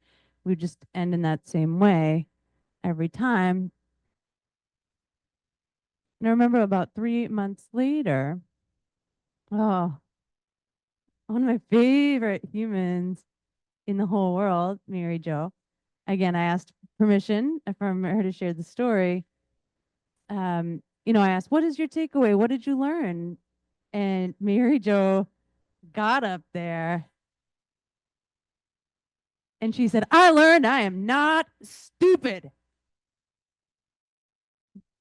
We would just end in that same way every time. And I remember about 3 months later, Oh, one of my favorite humans in the whole world, Mary Jo. Again, I asked permission from her to share the story. I asked, what is your takeaway? What did you learn? And Mary Jo got up there and she said, I learned I am not stupid.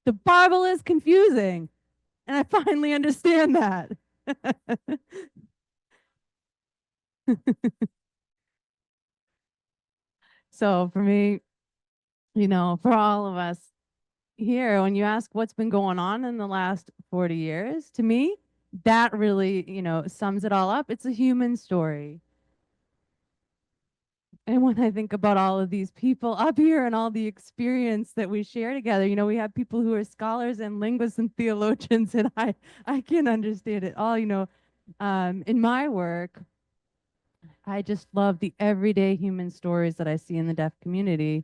The Bible is confusing. And I finally understand that. So for me, for all of us here, when you ask what's been going on in the last 40 years, to me, that really, sums it all up. It's a human story. And when I think about all of these people up here and all the experience that we share together, we have people who are scholars and linguists and theologians, and I can understand it all. In my work, I just love the everyday human stories that I see in the deaf community.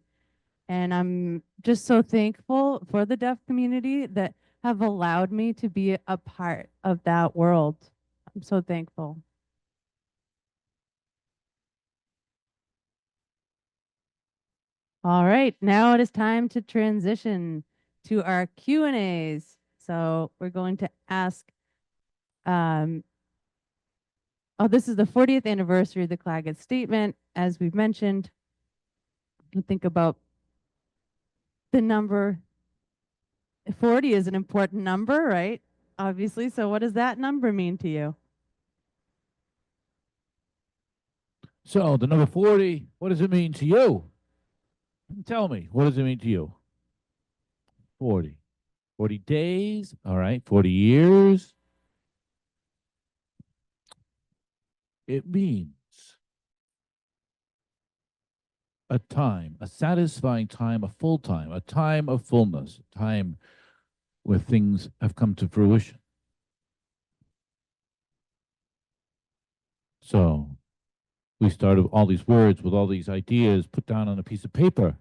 And I'm just so thankful for the deaf community that have allowed me to be a part of that world. I'm so thankful. All right, now it is time to transition to our Q&As. So we're going to ask, this is the 40th anniversary of the Claggett Statement. As we've mentioned, you think about the number 40 is an important number, right? Obviously. So what does that number mean to you? So the number 40, what does it mean to you? Tell me, what does it mean to you? 40. 40 days, all right, 40 years. It means a time, a satisfying time, a full time, a time of fullness, a time where things have come to fruition. So we started all these words with all these ideas put down on a piece of paper.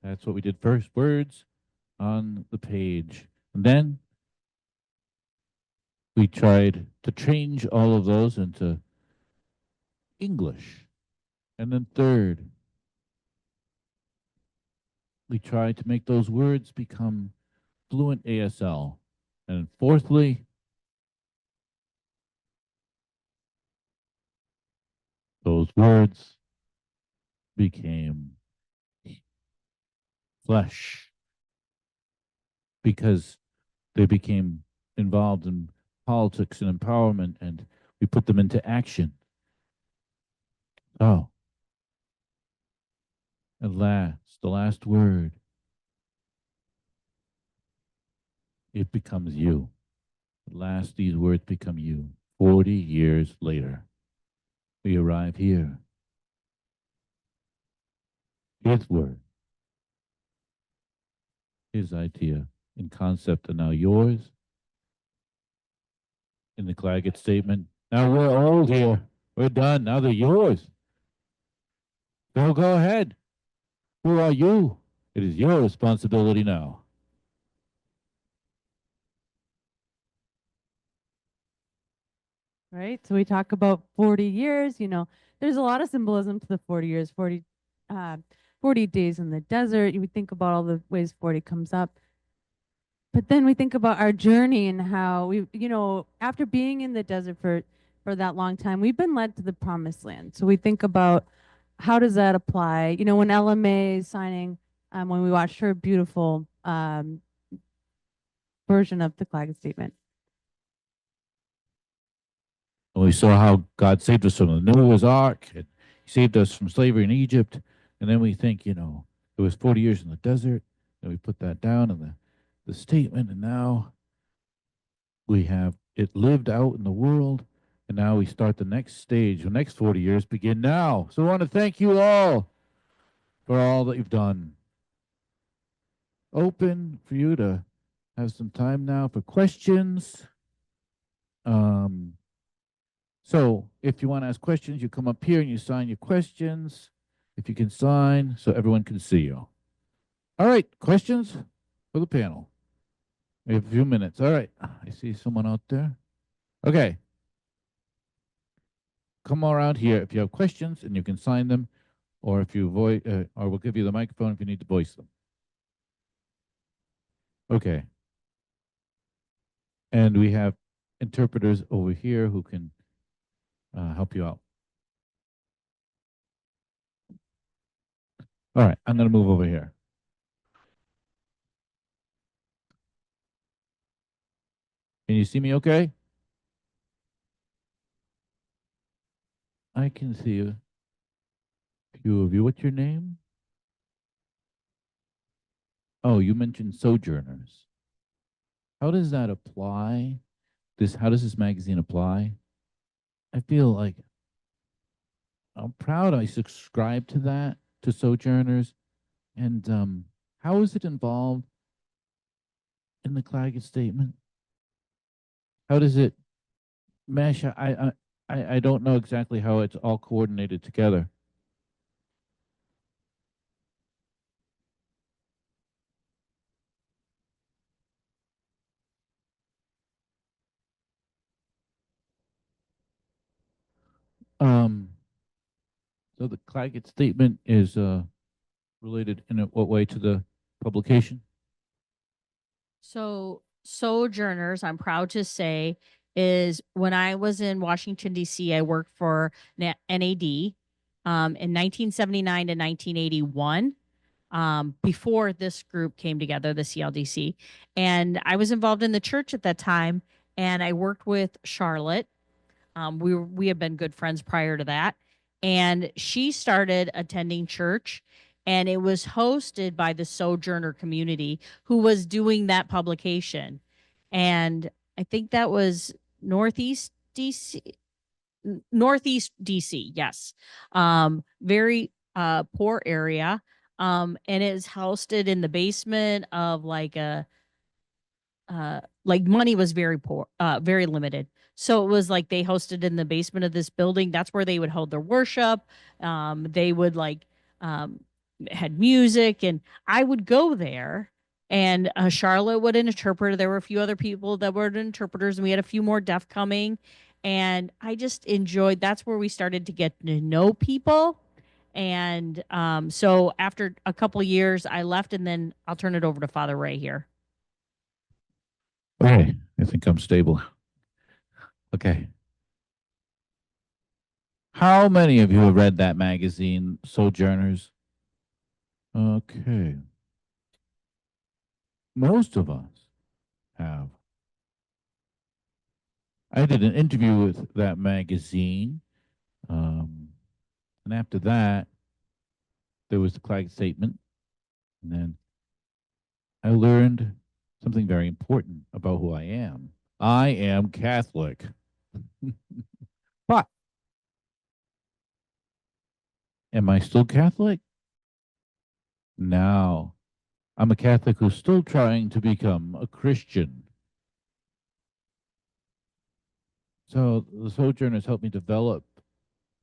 That's what we did first, words on the page. And then we tried to change all of those into English. And then third, we tried to make those words become fluent ASL. And fourthly, those words became flesh because they became involved in politics and empowerment, and we put them into action. Oh, at last, the last word, it becomes you. At last, these words become you. 40 years later, we arrive here. His word, his idea and concept are now yours. In the Claggett Statement, now we're old here. We're done. Now they're yours. So go ahead. Who are you? It is your responsibility now. Right? So we talk about 40 years, there's a lot of symbolism to the 40 years, 40 days in the desert. You would think about all the ways 40 comes up. But then we think about our journey and how we, after being in the desert for that long time, we've been led to the promised land. So we think about how does that apply? When Ella May is signing, when we watched her beautiful version of the Claggett Statement. And we saw how God saved us from the Noah's Ark, and he saved us from slavery in Egypt. And then we think, it was 40 years in the desert, and we put that down in the statement, and now we have it lived out in the world, and now we start the next stage. The next 40 years begin now. So I want to thank you all for all that you've done. Open for you to have some time now for questions. So if you want to ask questions, you come up here and you sign your questions. If you can sign so everyone can see you. All right, questions for the panel. We have a few minutes. All right, I see someone out there. Okay. Come around here if you have questions, and you can sign them, or if you voice, or we'll give you the microphone if you need to voice them. Okay. And we have interpreters over here who can help you out. All right, I'm going to move over here. Can you see me okay? I can see a few of you. What's your name? Oh, you mentioned sojourners. How does that apply? How does this magazine apply? I feel like I'm proud I subscribe to that, to sojourners. And how is it involved in the Claggett Statement? How does it mesh? I don't know exactly how it's all coordinated together. Um, so the Claggett Statement is related in what way to the publication? So, Sojourners, I'm proud to say, is when I was in Washington, D.C., I worked for NAD in 1979 to 1981. Before this group came together, the CLDC. And I was involved in the church at that time, and I worked with Charlotte. We had been good friends prior to that, and she started attending church, and it was hosted by the Sojourner community who was doing that publication, and I think that was Northeast DC. Northeast DC, yes. Very poor area. And it is hosted in the basement of like money was very poor, very limited. So it was like they hosted in the basement of this building. That's where they would hold their worship. They would um, had music, and I would go there. And Charlotte would an interpreter. There were a few other people that were interpreters, and we had a few more deaf coming. And I just enjoyed. That's where we started to get to know people. And so after a couple years, I left, and then I'll turn it over to Father Ray here. Okay, I think I'm stable. Okay. How many of you have read that magazine, Sojourners? Okay. Most of us have. I did an interview with that magazine. And after that, there was the Claggett Statement. And then I learned something very important about who I am. I am Catholic. But am I still Catholic? No. I'm a Catholic who's still trying to become a Christian. So the Sojourners helped me develop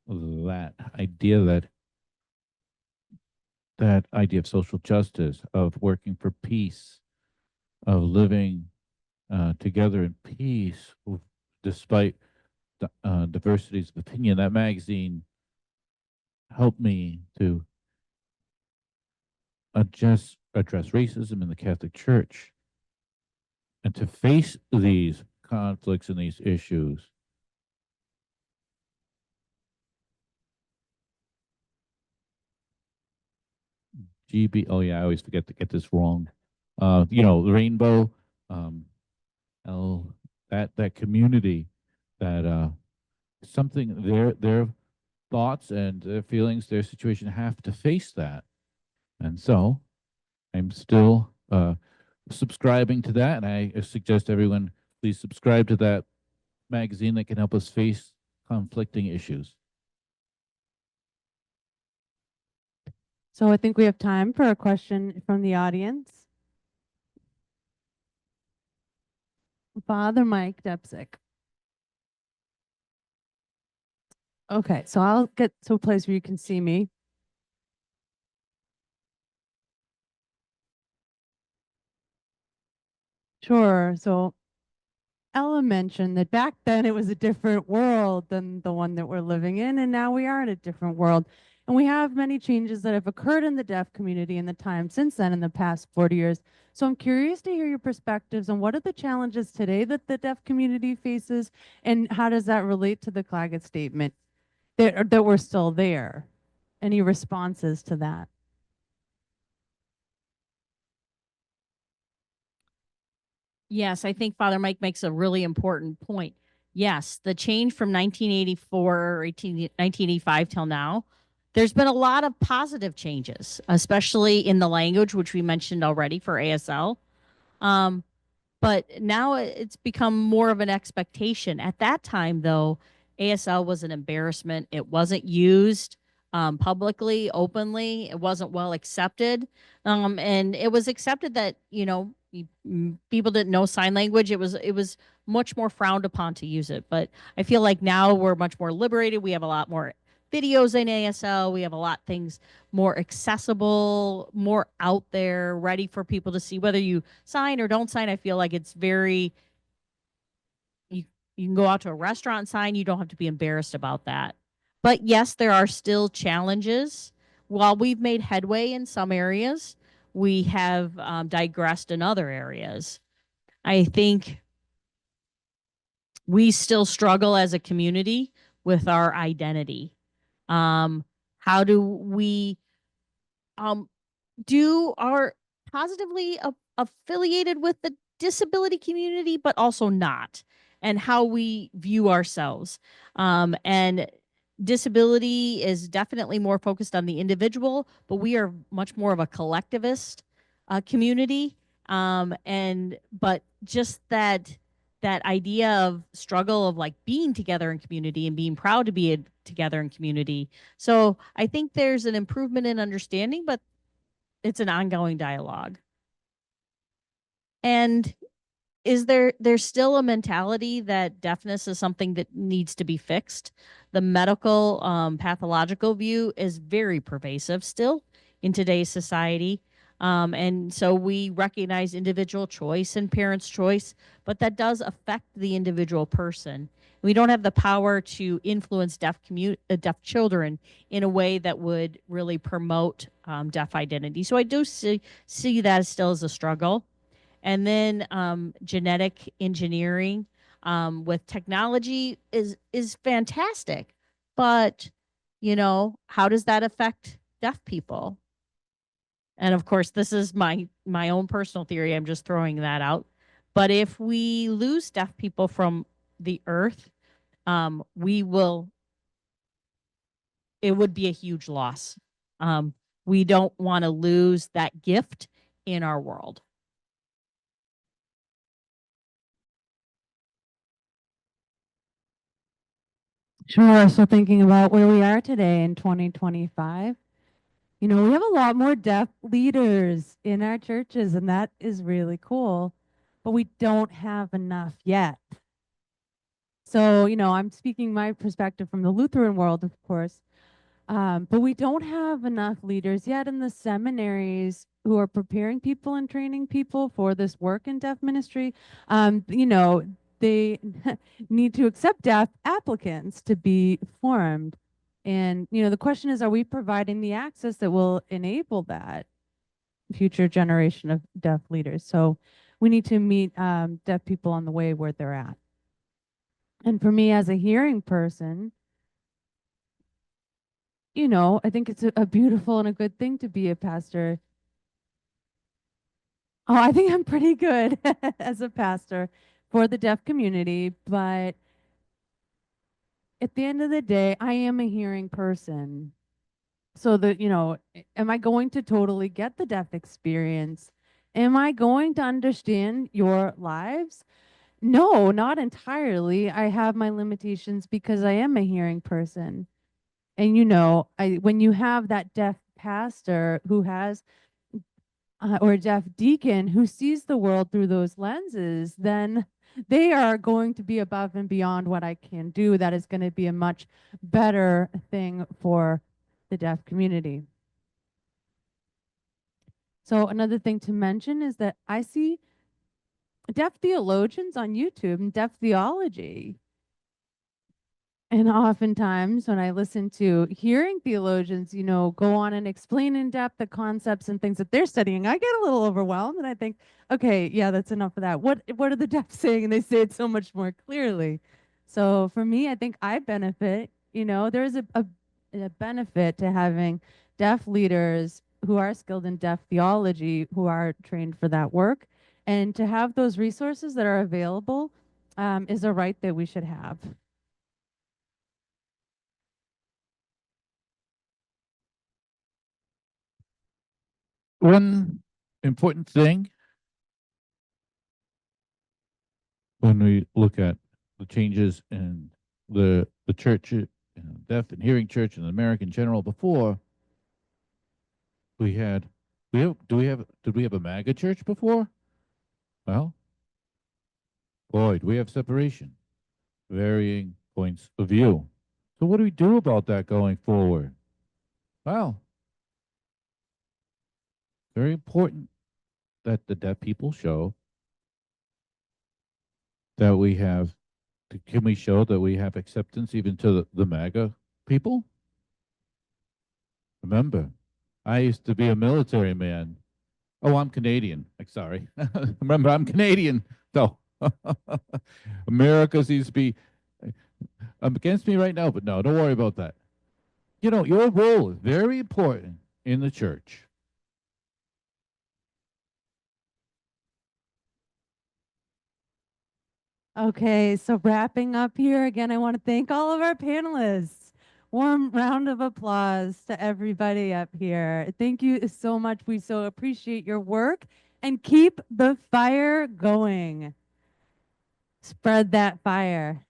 that idea that idea of social justice, of working for peace, of living together in peace despite diversities of opinion. That magazine helped me to address racism in the Catholic Church and to face these conflicts and these issues. Oh yeah, I always forget to get this wrong. The rainbow, that community, that something their thoughts and their feelings, their situation have to face that. And so I'm still subscribing to that, and I suggest everyone please subscribe to that magazine that can help us face conflicting issues. So I think we have time for a question from the audience. Father Mike Depsick. Okay, so I'll get to a place where you can see me. Sure. So Ella mentioned that back then it was a different world than the one that we're living in, and now we are in a different world. And we have many changes that have occurred in the deaf community in the time since then, in the past 40 years. So I'm curious to hear your perspectives on what are the challenges today that the deaf community faces, and how does that relate to the Claggett Statement that we're still there? Any responses to that? Yes, I think Father Mike makes a really important point. Yes, the change from 1984 or 1985 till now, there's been a lot of positive changes, especially in the language, which we mentioned already for ASL. But now it's become more of an expectation. At that time, though, ASL was an embarrassment. It wasn't used publicly, openly. It wasn't well accepted. And it was accepted that, people didn't know sign language. It was much more frowned upon to use it. But I feel like now we're much more liberated. We have a lot more videos in ASL. We have a lot things more accessible, more out there, ready for people to see. Whether you sign or don't sign, I feel like it's very, you can go out to a restaurant and sign. You don't have to be embarrassed about that. But yes, there are still challenges. While we've made headway in some areas, we have digressed in other areas. I think we still struggle as a community with our identity. How do we are positively affiliated with the disability community, but also not, and how we view ourselves. And disability is definitely more focused on the individual, but we are much more of a collectivist community. But just that idea of struggle of like being together in community and being proud to be together in community. So I think there's an improvement in understanding, but it's an ongoing dialogue. And there's still a mentality that deafness is something that needs to be fixed. The medical pathological view is very pervasive still in today's society. And so we recognize individual choice and parents' choice, but that does affect the individual person. We don't have the power to influence deaf children in a way that would really promote deaf identity. So I do see that still as a struggle. And then genetic engineering with technology is fantastic, but how does that affect deaf people? And of course, this is my own personal theory. I'm just throwing that out. But if we lose deaf people from the earth, we will. It would be a huge loss. We don't want to lose that gift in our world. Sure. So thinking about where we are today in 2025, we have a lot more deaf leaders in our churches, and that is really cool, but we don't have enough yet. So, I'm speaking my perspective from the Lutheran world, of course, but we don't have enough leaders yet in the seminaries who are preparing people and training people for this work in deaf ministry. They need to accept deaf applicants to be formed. And, the question is, are we providing the access that will enable that future generation of deaf leaders? So we need to meet deaf people on the way where they're at. And for me as a hearing person, I think it's a beautiful and a good thing to be a pastor. Oh, I think I'm pretty good as a pastor for the deaf community, but at the end of the day, I am a hearing person. So that, am I going to totally get the deaf experience? Am I going to understand your lives? No, not entirely. I have my limitations because I am a hearing person. And when you have that deaf pastor who has or a deaf deacon who sees the world through those lenses, then they are going to be above and beyond what I can do. That is going to be a much better thing for the deaf community. So another thing to mention is that I see deaf theologians on YouTube and deaf theology. And oftentimes when I listen to hearing theologians, you know, go on and explain in depth the concepts and things that they're studying, I get a little overwhelmed and I think, okay, yeah, that's enough of that. What are the deaf saying? And they say it so much more clearly. So for me, I think I benefit, you know, there's a benefit to having deaf leaders who are skilled in deaf theology, who are trained for that work. And to have those resources that are available is a right that we should have. One important thing when we look at the changes in the church, deaf and hearing church in the American general, before we had, did we have a MAGA church before? Well, boy, do we have separation, varying points of view. So what do we do about that going forward? Well, very important that the deaf people show that we have, can we show that we have acceptance even to the MAGA people? Remember, I used to be a military man. Oh, I'm Canadian. Sorry. Remember, I'm Canadian. So America seems to be against me right now, but no, don't worry about that. You know, your role is very important in the church. Okay, so wrapping up here, again, I want to thank all of our panelists. Warm round of applause to everybody up here. Thank you so much. We so appreciate your work and keep the fire going. Spread that fire.